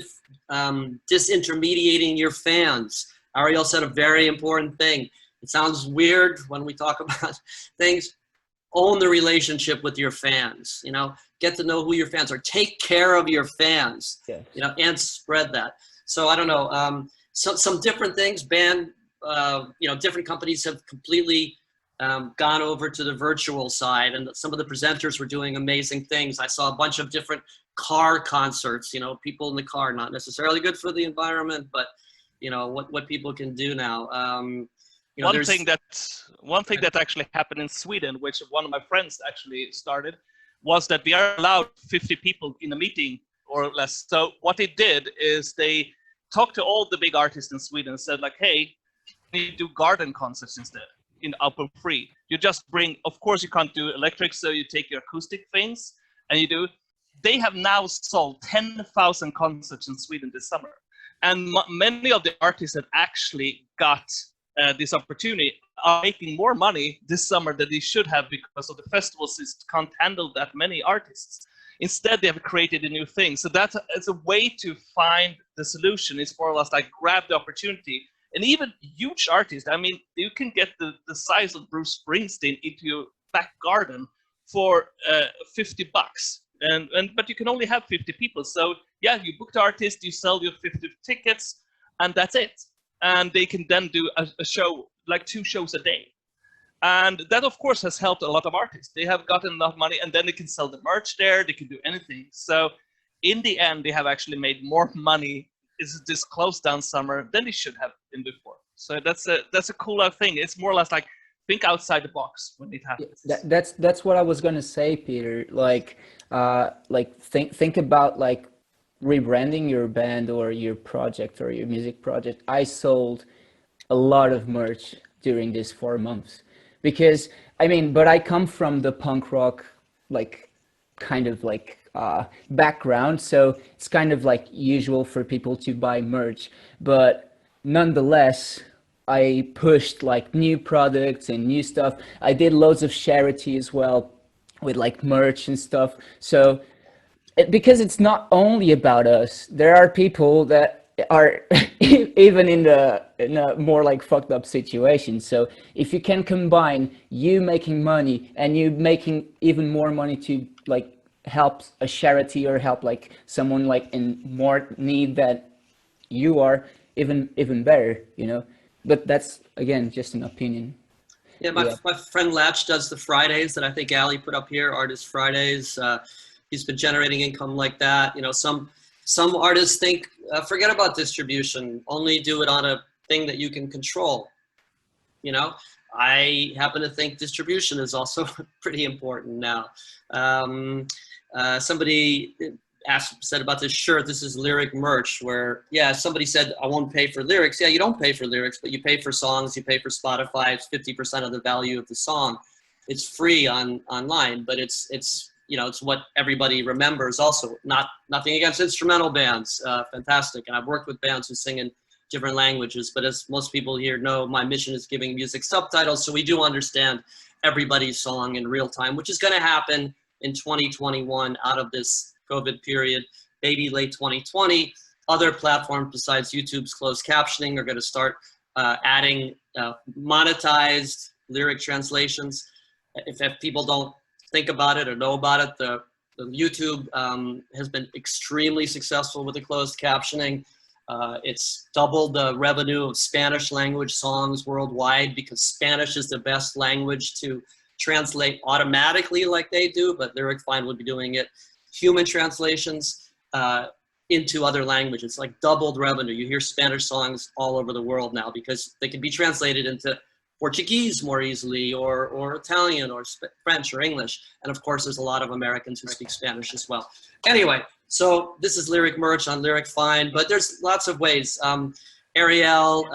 disintermediating your fans. Ariel said a very important thing. It sounds weird when we talk about things. Own the relationship with your fans, you know, get to know who your fans are, take care of your fans, Yes. you know, and spread that. So I don't know, some different things, you know, different companies have completely gone over to the virtual side, and some of the presenters were doing amazing things. I saw a bunch of different car concerts, you know, people in the car, not necessarily good for the environment, but you know, what people can do now. You know, one thing that actually happened in Sweden, which one of my friends actually started, was that we are allowed 50 people in a meeting or less. So what they did is they talked to all the big artists in Sweden and said like, hey, we do garden concerts instead in open free. You just bring, of course you can't do electric, so you take your acoustic things and you do. They have now sold 10,000 concerts in Sweden this summer. And many of the artists that actually got this opportunity are making more money this summer than they should have because of the festivals can't handle that many artists. Instead, they have created a new thing. So that's a way to find the solution. It's more or less like grab the opportunity. And even huge artists, I mean, you can get the size of Bruce Springsteen into your back garden for $50. But you can only have 50 people. So yeah, you book the artist, you sell your 50 tickets, and that's it. And they can then do a show, like 2 shows a day. And that, of course, has helped a lot of artists. They have gotten enough money, and then they can sell the merch there. They can do anything. So in the end, they have actually made more money this closed down summer than they should have been before. So that's a cooler thing. It's more or less like think outside the box when it happens. That's what I was gonna say, Peter. Like think about like rebranding your band or your project or your music project. I sold a lot of merch during these 4 months because I mean, but I come from the punk rock like kind of like background, so it's kind of like usual for people to buy merch, but nonetheless I pushed like new products and new stuff. I did loads of charity as well with like merch and stuff. So because it's not only about us, there are people that are even in a more like fucked up situation. So if you can combine you making money and you making even more money to like help a charity or help like someone like in more need that you are, even better, you know. But that's again just an opinion. Yeah, my friend Latch does the Fridays that I think Ali put up here, Artist Fridays. He's been generating income like that. You know, some artists think forget about distribution, only do it on a thing that you can control. You know, I happen to think distribution is also pretty important now. Somebody said about this shirt, this is lyric merch, where, yeah, somebody said, I won't pay for lyrics. Yeah, you don't pay for lyrics, but you pay for songs, you pay for Spotify, it's 50% of the value of the song. It's free online, but it's you know, it's what everybody remembers also. Nothing against instrumental bands, fantastic. And I've worked with bands who sing in different languages, but as most people here know, my mission is giving music subtitles, so we do understand everybody's song in real time, which is gonna happen in 2021 out of this COVID period, maybe late 2020. Other platforms besides YouTube's closed captioning are gonna start adding monetized lyric translations. If people don't think about it or know about it, the YouTube has been extremely successful with the closed captioning. It's doubled the revenue of Spanish language songs worldwide because Spanish is the best language to translate automatically like they do, but LyricFind would be doing it. Human translations into other languages, like doubled revenue. You hear Spanish songs all over the world now because they can be translated into Portuguese more easily, or Italian, or French, or English. And of course, there's a lot of Americans who speak Spanish as well. Anyway, So this is lyric merch on LyricFind, but there's lots of ways. Ariel,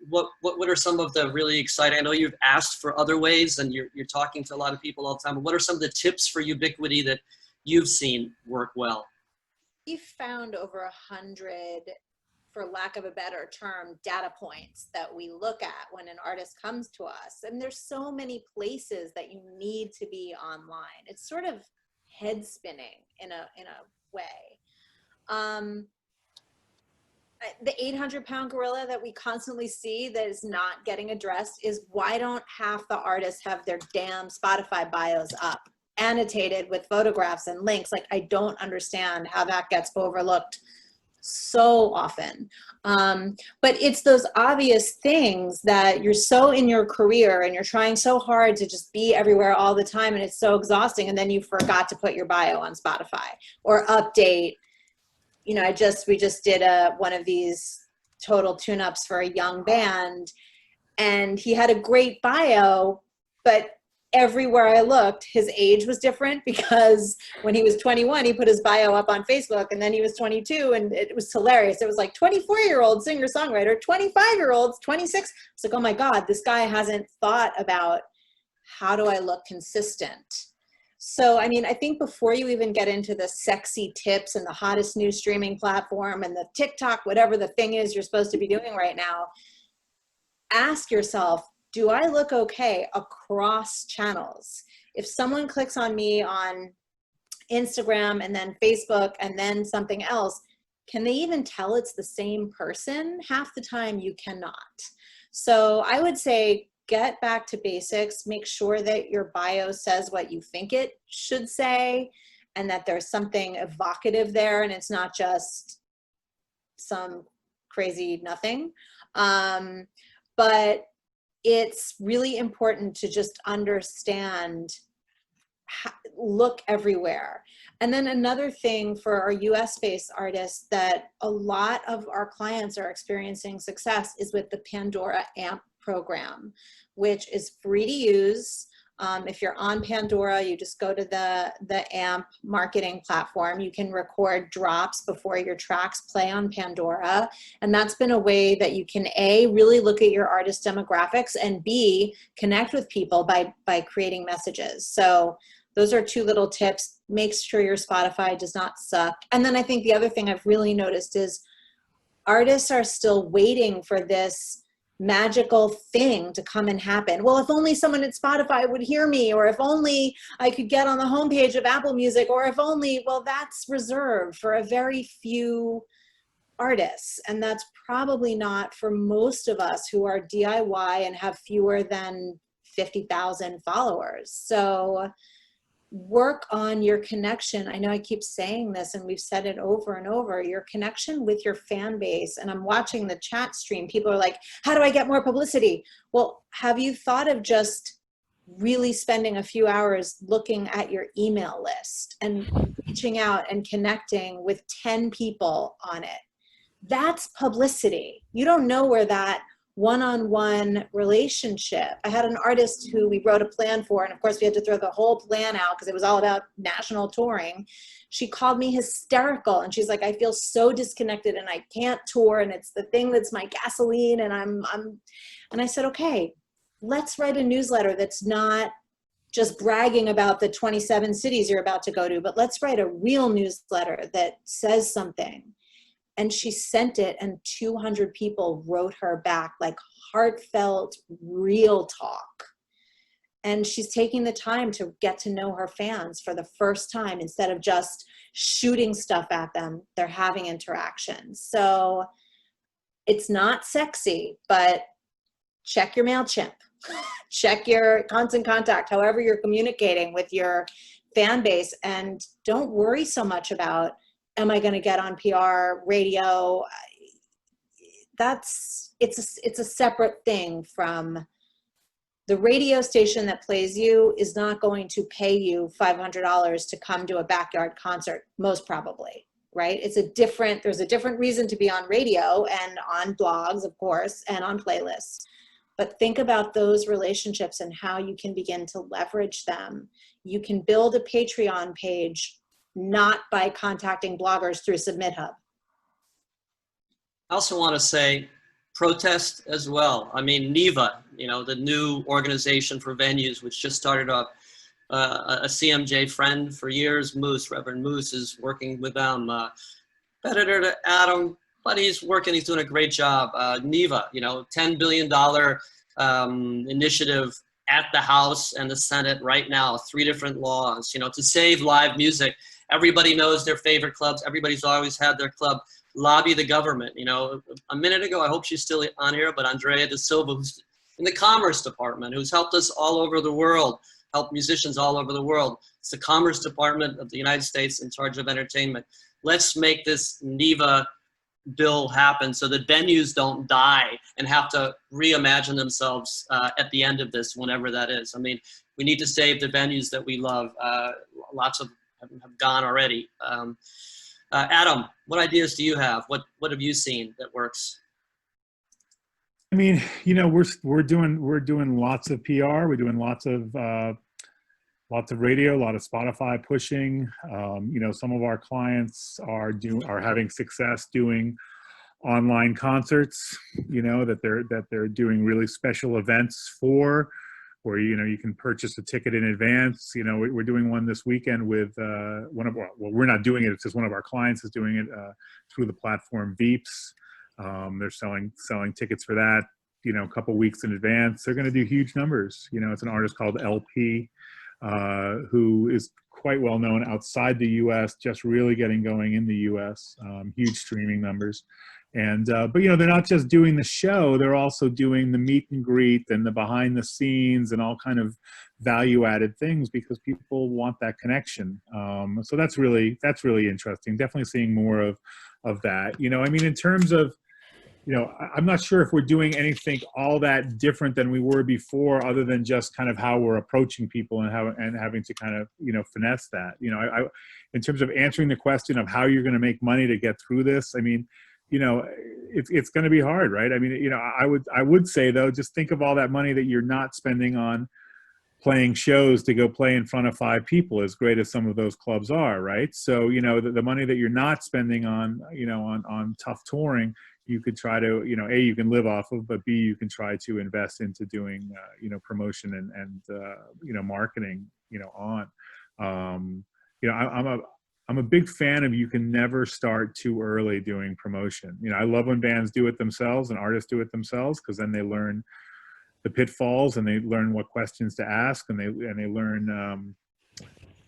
what are some of the really exciting, I know you've asked for other ways and you're talking to a lot of people all the time, but what are some of the tips for Ubiquity that you've seen work well? We've found over 100, for lack of a better term, data points that we look at when an artist comes to us. And there's so many places that you need to be online. It's sort of head spinning in a way. The 800-pound gorilla that we constantly see that is not getting addressed is, why don't half the artists have their damn Spotify bios up, annotated with photographs and links? Like, I don't understand how that gets overlooked so often. But it's those obvious things that you're so in your career and you're trying so hard to just be everywhere all the time, and it's so exhausting, and then you forgot to put your bio on Spotify or update. You know, we just did one of these total tune-ups for a young band, and he had a great bio, but everywhere I looked, his age was different, because when he was 21, he put his bio up on Facebook, and then he was 22, and it was hilarious. It was like 24-year-old singer-songwriter, 25-year-olds, 26. It's like, oh my God, this guy hasn't thought about, how do I look consistent? So, I mean, I think before you even get into the sexy tips and the hottest new streaming platform and the TikTok, whatever the thing is you're supposed to be doing right now, ask yourself, do I look okay across channels? If someone clicks on me on Instagram and then Facebook and then something else, can they even tell it's the same person? Half the time you cannot. So I would say, get back to basics, make sure that your bio says what you think it should say, and that there's something evocative there, and it's not just some crazy nothing. But it's really important to just understand, look everywhere. And then another thing for our US-based artists that a lot of our clients are experiencing success is with the Pandora AMP program, which is free to use. If you're on Pandora, you just go to the AMP marketing platform. You can record drops before your tracks play on Pandora. And that's been a way that you can, A, really look at your artist demographics, and B, connect with people by creating messages. So those are two little tips. Make sure your Spotify does not suck. And then I think the other thing I've really noticed is artists are still waiting for this magical thing to come and happen. Well, if only someone at Spotify would hear me, or if only I could get on the homepage of Apple Music, or if only, well, that's reserved for a very few artists. And that's probably not for most of us who are DIY and have fewer than 50,000 followers. So work on your connection. I know I keep saying this, and we've said it over and over, your connection with your fan base. And I'm watching the chat stream. People are like, how do I get more publicity? Well, have you thought of just really spending a few hours looking at your email list and reaching out and connecting with 10 people on it? That's publicity. You don't know where that one-on-one relationship. I had an artist who we wrote a plan for, and of course we had to throw the whole plan out because it was all about national touring. She called me hysterical, and she's like, I feel so disconnected and I can't tour, and it's the thing that's my gasoline, and and I said, okay, let's write a newsletter that's not just bragging about the 27 cities you're about to go to, but let's write a real newsletter that says something. And she sent it, and 200 people wrote her back, like heartfelt, real talk. And she's taking the time to get to know her fans for the first time. Instead of just shooting stuff at them, they're having interactions. So it's not sexy, but check your MailChimp, check your Constant Contact, however you're communicating with your fan base, and don't worry so much about, am I going to get on PR, radio? It's a separate thing from the radio station that plays you is not going to pay you $500 to come to a backyard concert, most probably, right? There's a different reason to be on radio and on blogs, of course, and on playlists. But think about those relationships and how you can begin to leverage them. You can build a Patreon page not by contacting bloggers through SubmitHub. I also want to say protest as well. I mean, NEVA, you know, the new organization for venues, which just started up. A CMJ friend for years, Moose, Reverend Moose, is working with them. Competitor to Adam, but he's doing a great job. NEVA, you know, $10 billion initiative at the House and the Senate right now, 3 different laws, you know, to save live music. Everybody knows their favorite clubs. Everybody's always had their club. Lobby the government. You know, a minute ago, I hope she's still on here, but Andrea De Silva, who's in the Commerce Department, who's helped us all over the world, helped musicians all over the world. It's the Commerce Department of the United States in charge of entertainment. Let's make this NEVA bill happen so that venues don't die and have to reimagine themselves at the end of this, whenever that is. I mean, we need to save the venues that we love. Lots of them have gone already. Adam, what ideas do you have? What have you seen that works? I mean, you know, we're doing lots of PR. We're doing lots of radio, a lot of Spotify pushing. You know, some of our clients are having success doing online concerts. You know, that they're doing really special events for, where, you know, you can purchase a ticket in advance. You know, we're doing one this weekend with well, we're not doing it. It's just one of our clients is doing it through the platform Veeps. They're selling tickets for that, you know, a couple weeks in advance. They're going to do huge numbers. You know, it's an artist called LP, who is quite well known outside the U.S., just really getting going in the U.S. Huge streaming numbers. And but, you know, they're not just doing the show, they're also doing the meet and greet and the behind the scenes and all kind of value added things, because people want that connection. So that's really interesting. Definitely seeing more of that. You know, I mean, in terms of, you know, I'm not sure if we're doing anything all that different than we were before, other than just kind of how we're approaching people and having to kind of, you know, finesse that. You know, in terms of answering the question of how you're going to make money to get through this, I mean, you know, it's going to be hard, right? I mean, you know, I would say though, just think of all that money that you're not spending on playing shows to go play in front of 5 people, as great as some of those clubs are, right? So, you know, the money that you're not spending on, you know, on tough touring, you could try to, you know, A, you can live off of, but B, you can try to invest into doing, you know, promotion and you know, marketing, you know, on. You know, I'm a big fan of, you can never start too early doing promotion. You know, I love when bands do it themselves and artists do it themselves, because then they learn the pitfalls and they learn what questions to ask, and they learn,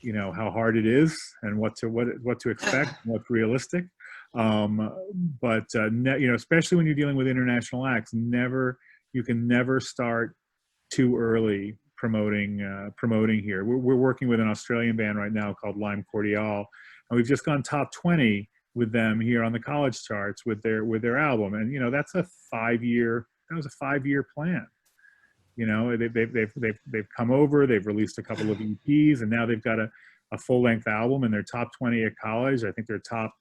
you know, how hard it is and what to expect, and what's realistic. But you know, especially when you're dealing with international acts, you can never start too early promoting here. We're working with an Australian band right now called Lime Cordiale, and we've just gone top 20 with them here on the college charts with their album. And, you know, that was a 5-year plan. You know, they've come over, they've released a couple of EPs, and now they've got a full-length album, and they're top 20 at college. I think they're top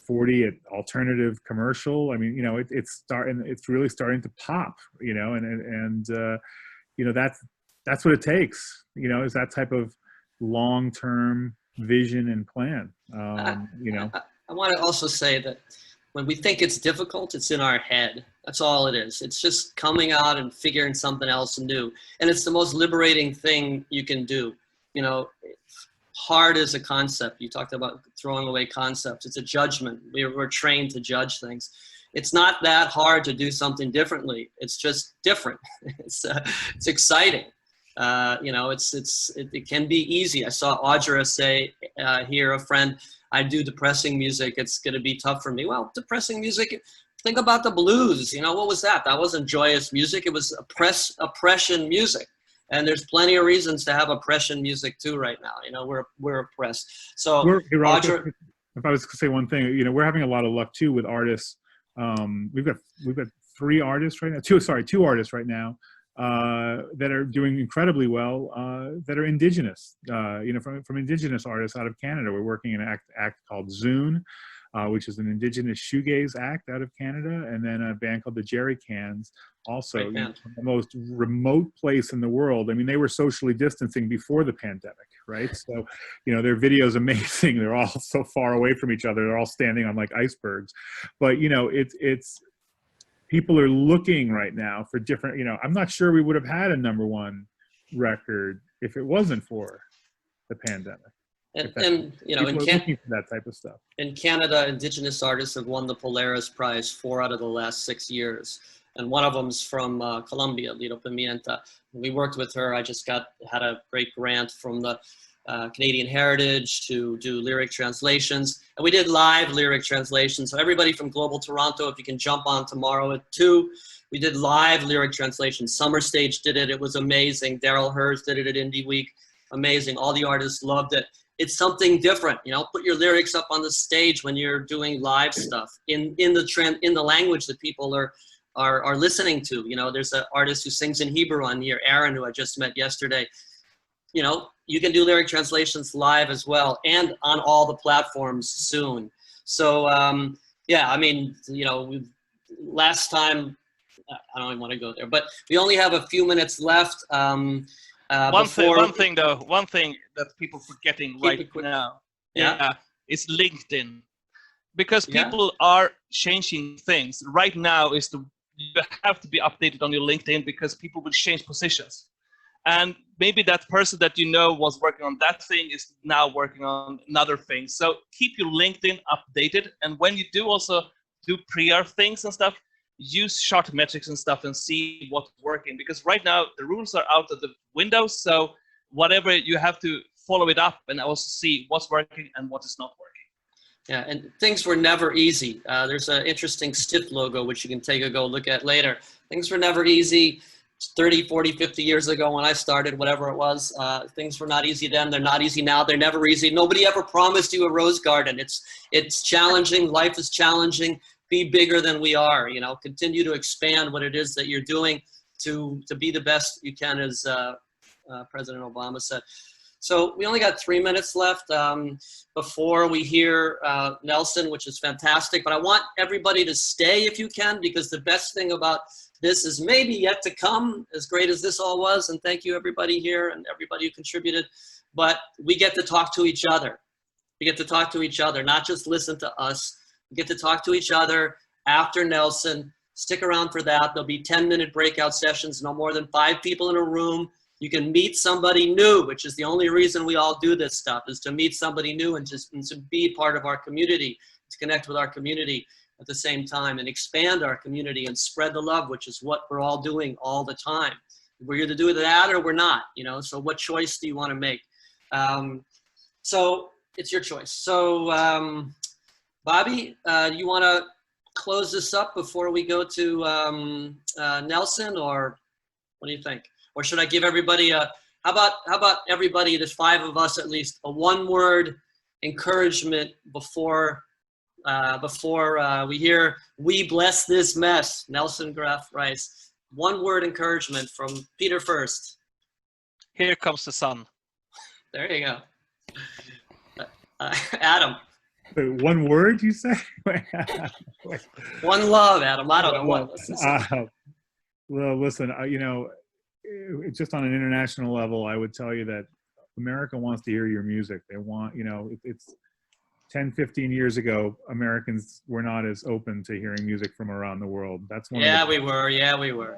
40 at alternative commercial. I mean, you know, it's really starting to pop, you know, and you know, that's what it takes, you know, is that type of long-term vision and plan. You know, I want to also say that when we think it's difficult, it's in our head. That's all it is. It's just coming out and figuring something else new. And it's the most liberating thing you can do. You know, hard is a concept. You talked about throwing away concepts. It's a judgment. We're trained to judge things. It's not that hard to do something differently. It's just different. It's exciting. You know, it can be easy. I saw Audra say here, a friend, I do depressing music. It's going to be tough for me. Well, depressing music, think about the blues. You know, what was that? That wasn't joyous music. It was oppression music. And there's plenty of reasons to have oppression music too right now. You know, we're oppressed. So Audra, if I was to say one thing, you know, we're having a lot of luck too with artists. We've got 3 artists right now, 2 artists right now that are doing incredibly well, that are indigenous, you know, from indigenous artists out of Canada. We're working in an act called Zune. which is an indigenous shoegaze act out of Canada, and then a band called the Jerry Cans, also Great band. the most remote place in the world. I mean, they were socially distancing before the pandemic, right? So, their video's amazing. They're all so far away from each other. They're all standing on like icebergs. But, it's people are looking right now for different, I'm not sure we would have had a #1 record if it wasn't for the pandemic. And people are looking for that type of stuff. In Canada, Indigenous artists have won the Polaris Prize 4 out of the last 6 years. And one of them's from Colombia, Lido Pimienta. We worked with her. I just had a great grant from the Canadian Heritage to do lyric translations. And we did live lyric translations. So everybody from Global Toronto, if you can jump on tomorrow at 2, we did live lyric translations. Summer Stage did it. It was amazing. Daryl Hurst did it at Indie Week. Amazing. All the artists loved it. It's something different, put your lyrics up on the stage when you're doing live stuff in the language that people are listening to. There's an artist who sings in Hebrew on here, Aaron, who I just met yesterday. You can do lyric translations live as well, and on all the platforms soon. So, last time, I don't even want to go there, but we only have a few minutes left. One thing that people are forgetting right now is LinkedIn, because people are changing things right now. You have to be updated on your LinkedIn, because people will change positions, and maybe that person that was working on that thing is now working on another thing. So keep your LinkedIn updated, and when you also do PR things and stuff, use short metrics and stuff and see what's working, because right now the rules are out of the window. So whatever, you have to follow it up and also see what's working and what is not working. Yeah, and things were never easy. There's an interesting Stiff logo, which you can take a go look at later. Things were never easy 30, 40, 50 years ago when I started, whatever it was. Things were not easy then. They're not easy now. They're never easy. Nobody ever promised you a rose garden. It's challenging. Life is challenging. Be bigger than we are, continue to expand what it is that you're doing to be the best you can, as President Obama said. So we only got 3 minutes left before we hear Nelson, which is fantastic. But I want everybody to stay if you can, because the best thing about this is maybe yet to come, as great as this all was. And thank you, everybody here and everybody who contributed. But we get to talk to each other. We get to talk to each other, not just listen to us. We get to talk to each other after Nelson. Stick around for that. There'll be 10-minute breakout sessions, no more than 5 people in a room. You can meet somebody new, which is the only reason we all do this stuff, is to meet somebody new and to be part of our community, to connect with our community at the same time and expand our community and spread the love, which is what we're all doing all the time. We're either doing that or we're not, so what choice do you want to make? So it's your choice. So Bobby, you want to close this up before we go to Nelson, or what do you think? Or should I give everybody how about everybody, there's 5 of us at least, a 1-word encouragement before we hear "We Bless This Mess," Nelson Graf Reis. 1-word encouragement from Peter first. Here comes the sun. There you go. Adam. Wait, 1 word, you say? One love, Adam. I don't know what. Well, listen, just on an international level, I would tell you that America wants to hear your music. They want, it's 10, 15 years ago, Americans were not as open to hearing music from around the world. That's one. Yeah, we were. Yeah, we were.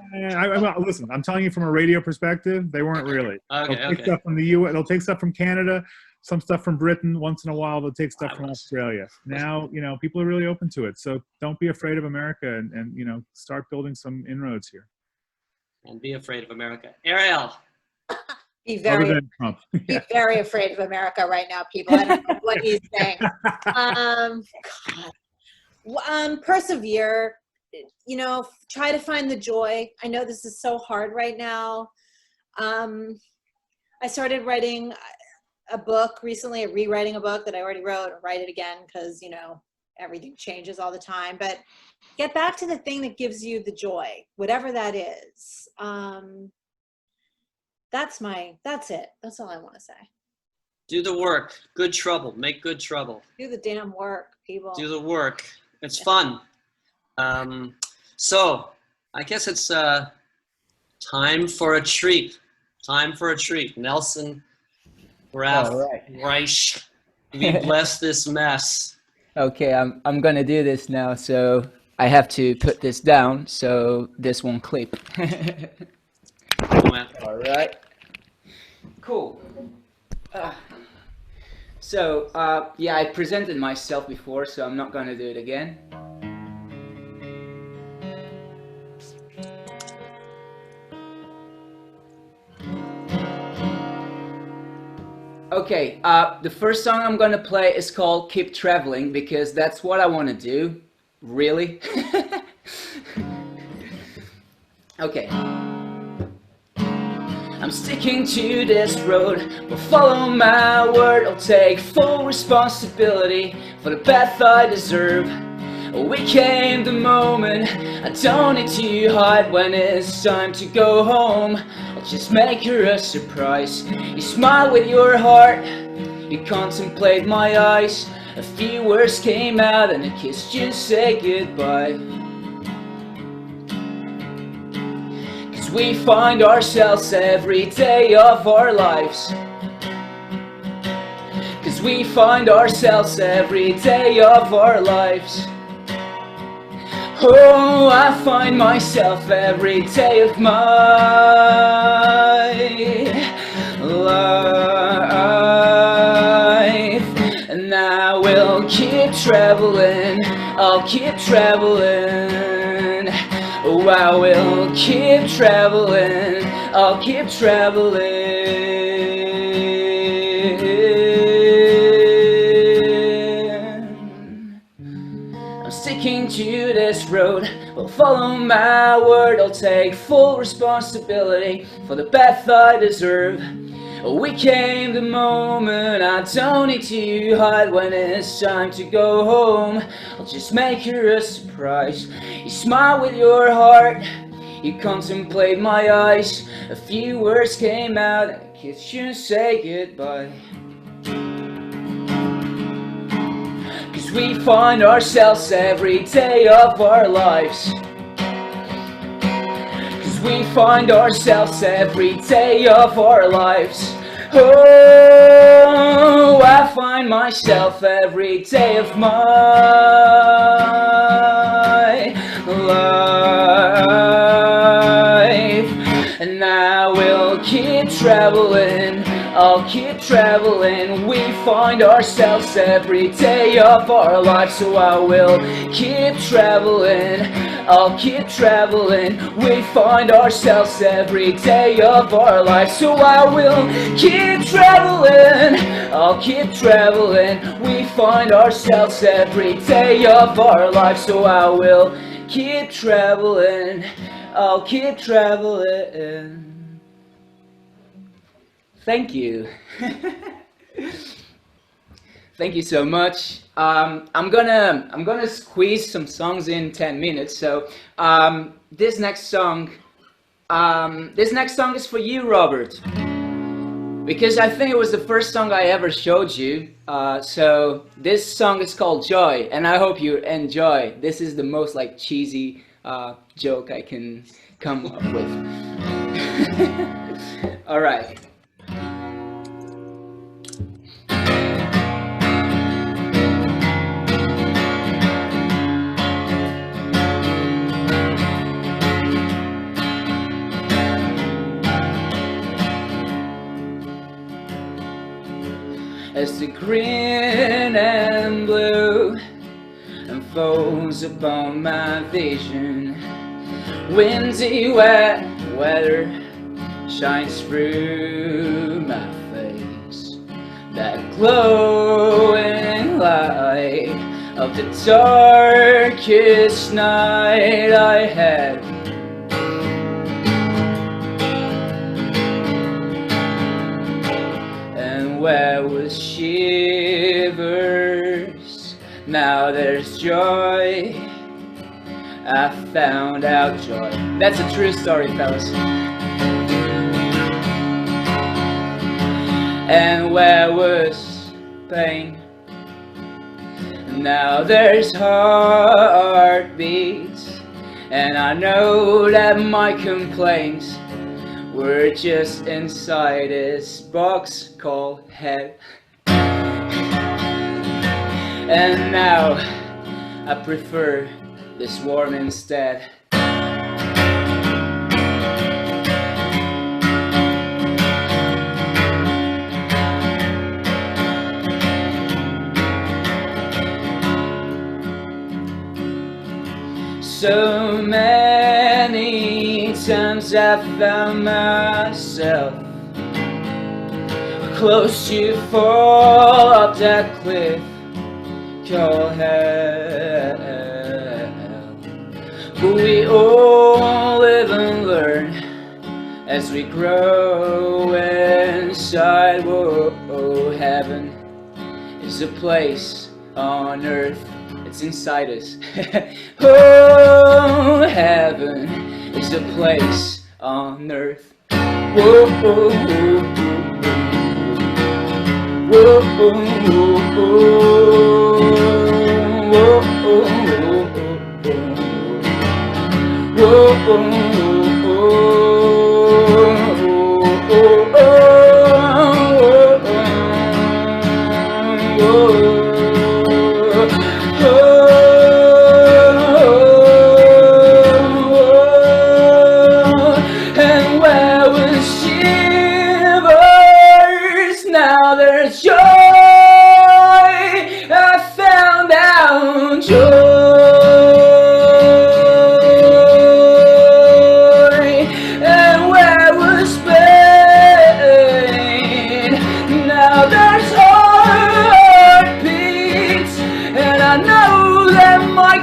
Listen, I'm telling you from a radio perspective, they weren't really. Okay, they'll take stuff from the U.S. They'll take stuff from Canada, some stuff from Britain. Once in a while, they'll take stuff from Australia. Now, people are really open to it. So don't be afraid of America, and start building some inroads here. And be afraid of America. Ariel. Be very afraid of America right now, people. I don't know what he's saying. Persevere. Try to find the joy. I know this is so hard right now. I started writing a book recently, rewriting a book that I already wrote, and write it again because everything changes all the time. But get back to the thing that gives you the joy, whatever that is. That's it. That's all I want to say. Do the work. Good trouble. Make good trouble. Do the damn work, people. Do the work. It's fun. So I guess it's time for a treat. Time for a treat. Nelson Graf Reis. We bless this mess. Okay, I'm gonna do this now, so I have to put this down so this won't clip. All right. Cool. So yeah, I presented myself before, so I'm not gonna do it again. Okay, the first song I'm gonna play is called Keep Traveling, because that's what I want to do, really. Okay. I'm sticking to this road, but follow my word. I'll take full responsibility for the path I deserve. We came the moment, I don't need to hide when it's time to go home. I'll just make her a surprise. You smile with your heart, you contemplate my eyes. A few words came out and a kiss just say goodbye. Cause we find ourselves every day of our lives. Cause we find ourselves every day of our lives. Oh, I find myself every day of my life. And I will keep traveling, I'll keep traveling. Oh, I will keep traveling, I'll keep traveling. Sticking to this road, will follow my word. I'll take full responsibility for the path I deserve. We came the moment, I don't need to hide when it's time to go home. I'll just make her a surprise. You smile with your heart, you contemplate my eyes. A few words came out and a kiss you say goodbye. We find ourselves every day of our lives. Cause we find ourselves every day of our lives. Oh, I find myself every day of my life. And I will keep traveling, I'll keep traveling. We find ourselves every day of our lives. So I will keep traveling, I'll keep traveling. We find ourselves every day of our lives. So I will keep traveling, I'll keep traveling. We find ourselves every day of our lives. So I will keep traveling, I'll keep traveling. Thank you. Thank you so much. I'm gonna squeeze some songs in 10 minutes. So this next song is for you, Robert, because I think it was the first song I ever showed you. So this song is called Joy, and I hope you enjoy. This is the most like cheesy joke I can come up with. All right. As the green and blue unfolds upon my vision, windy wet weather shines through my face. That glowing light of the darkest night I had. And where was shivers, now there's joy. I found out joy. That's a true story, fellas. and where was pain? Now there's heartbeats, and I know that my complaints were just inside this box called head. And now I prefer this warm instead. So many times I found myself close to fall up that cliff called hell. But we all live and learn as we grow inside. Whoa, heaven is a place on earth. It's inside us. Oh, heaven is a place on earth. Whoa, whoa, whoa, whoa, whoa, whoa, whoa, whoa,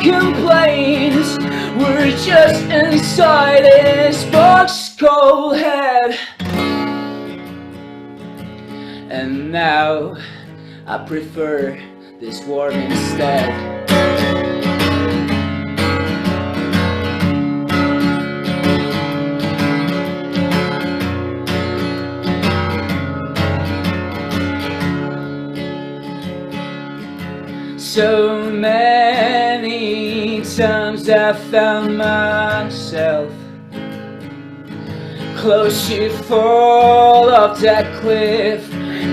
complaints were just inside this box called head. And now I prefer this warm instead. So many times I found myself close to fall off that cliff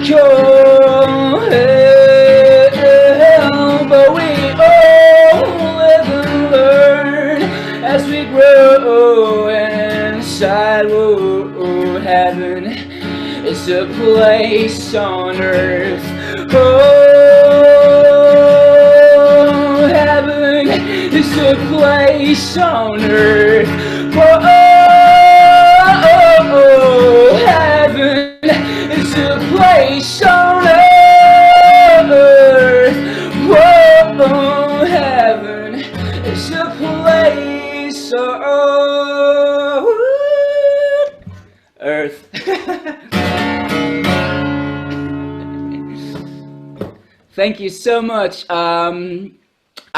called hell. But we all live and learn as we grow inside. Whoa, heaven is a place on earth. Oh, heaven is a place on earth. Oh, heaven is a place on earth. Whoa, heaven is a place on earth. Thank you so much. I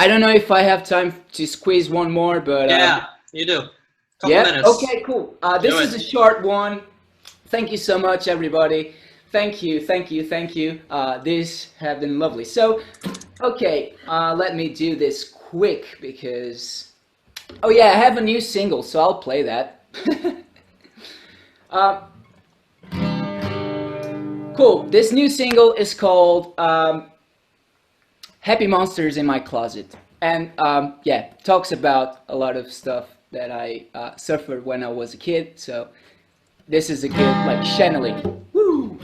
don't know if I have time to squeeze one more, but yeah, you do. Couple yeah. minutes. Okay. Cool. This is a short one. Thank you so much, everybody. Thank you. Thank you. Thank you. These have been lovely. So, okay. Let me do this quick because. Oh yeah, I have a new single, so I'll play that. Cool. This new single is called Happy Monsters in My Closet. And yeah, talks about a lot of stuff that I suffered when I was a kid. So this is a good like channeling. Woo!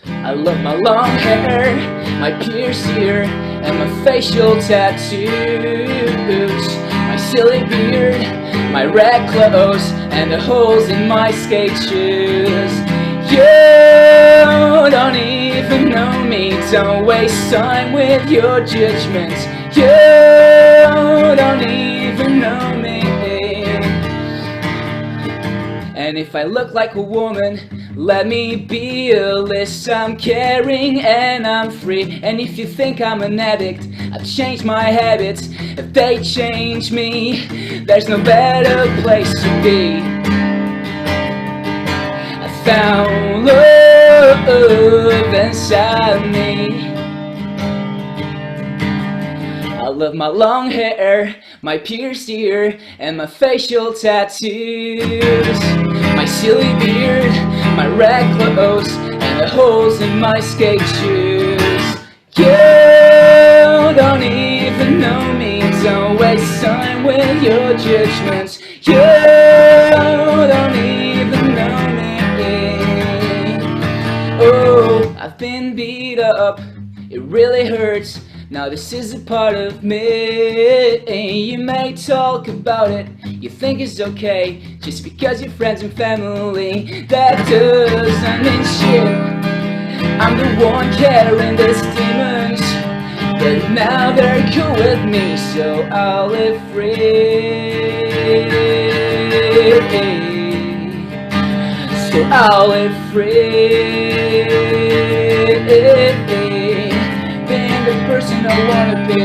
I love my long hair, my pierced ear, and my facial tattoos, my silly beard, my red clothes, and the holes in my skate shoes. You don't even know me, don't waste time with your judgments. You don't even know me. And if I look like a woman, let me be a list. I'm caring and I'm free. And if you think I'm an addict, I've changed my habits. If they change me, there's no better place to be. I found love inside me. I love my long hair, my pierced ear, and my facial tattoos. My silly beard, my red clothes, and the holes in my skate shoes. You don't even know me, don't waste time with your judgments. You don't even know me. Oh, I've been beat up, it really hurts. Now this is a part of me. You may talk about it, you think it's okay, just because you're friends and family. That doesn't mean shit. I'm the one carrying these demons, but now they're cool with me, so I'll live free. So I'll live free, being the person I wanna be.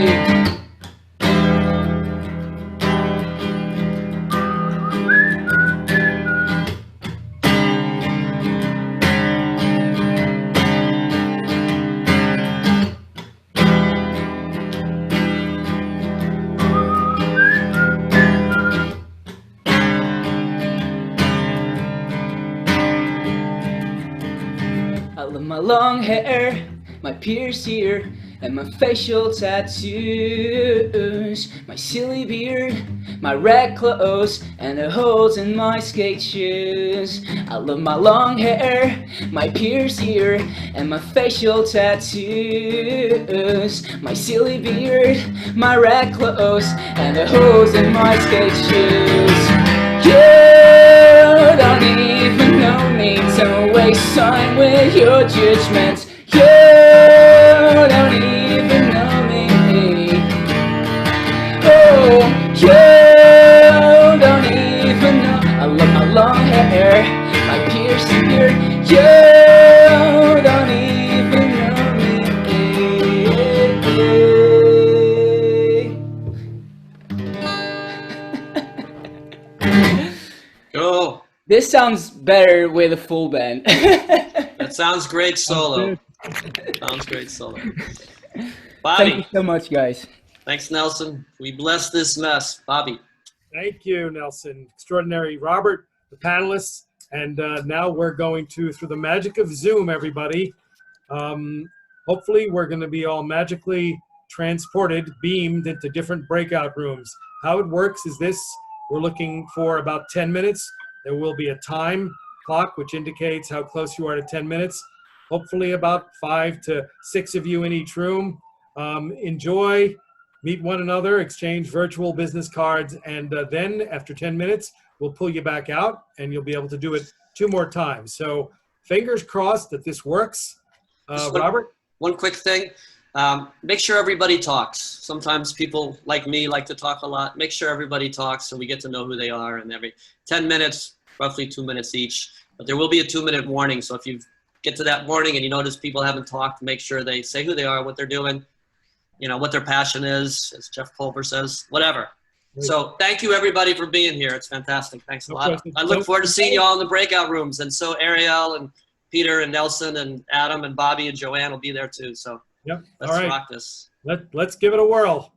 I love my long hair, my pierced ear, and my facial tattoos. My silly beard, my red clothes, and the holes in my skate shoes. I love my long hair, my pierced ear, and my facial tattoos. My silly beard, my red clothes, and the holes in my skate shoes. You don't even know me, don't waste time with your judgments. You don't even know me. Oh, you don't even know. I love my long hair, my pierced beard. You don't even know me. Go. This sounds better with a full band. That sounds great solo. Sounds great solo. Bobby. Thank you so much, guys. Thanks, Nelson. We bless this mess. Bobby. Thank you, Nelson. Extraordinary. Robert, the panelists. And now we're going to, through the magic of Zoom, everybody, hopefully we're going to be all magically transported, beamed into different breakout rooms. How it works is this. We're looking for about 10 minutes. There will be a time clock which indicates how close you are to 10 minutes. Hopefully about 5 to 6 of you in each room. Enjoy, meet one another, exchange virtual business cards, and then after 10 minutes, we'll pull you back out and you'll be able to do it 2 more times. So fingers crossed that this works. Robert? One quick thing. Make sure everybody talks. Sometimes people like me like to talk a lot. Make sure everybody talks so we get to know who they are. And every 10 minutes, roughly 2 minutes each. But there will be a 2-minute warning. So if you get to that warning and you notice people haven't talked, make sure they say who they are, what they're doing, you know, what their passion is, as Jeff Pulver says, whatever. Great. So thank you everybody for being here. It's fantastic. Thanks a No lot. question. I look forward to seeing you all in the breakout rooms. And so Ariel and Peter and Nelson and Adam and Bobby and Joanne will be there too. So Yep. let's All right. rock this. Let's give it a whirl.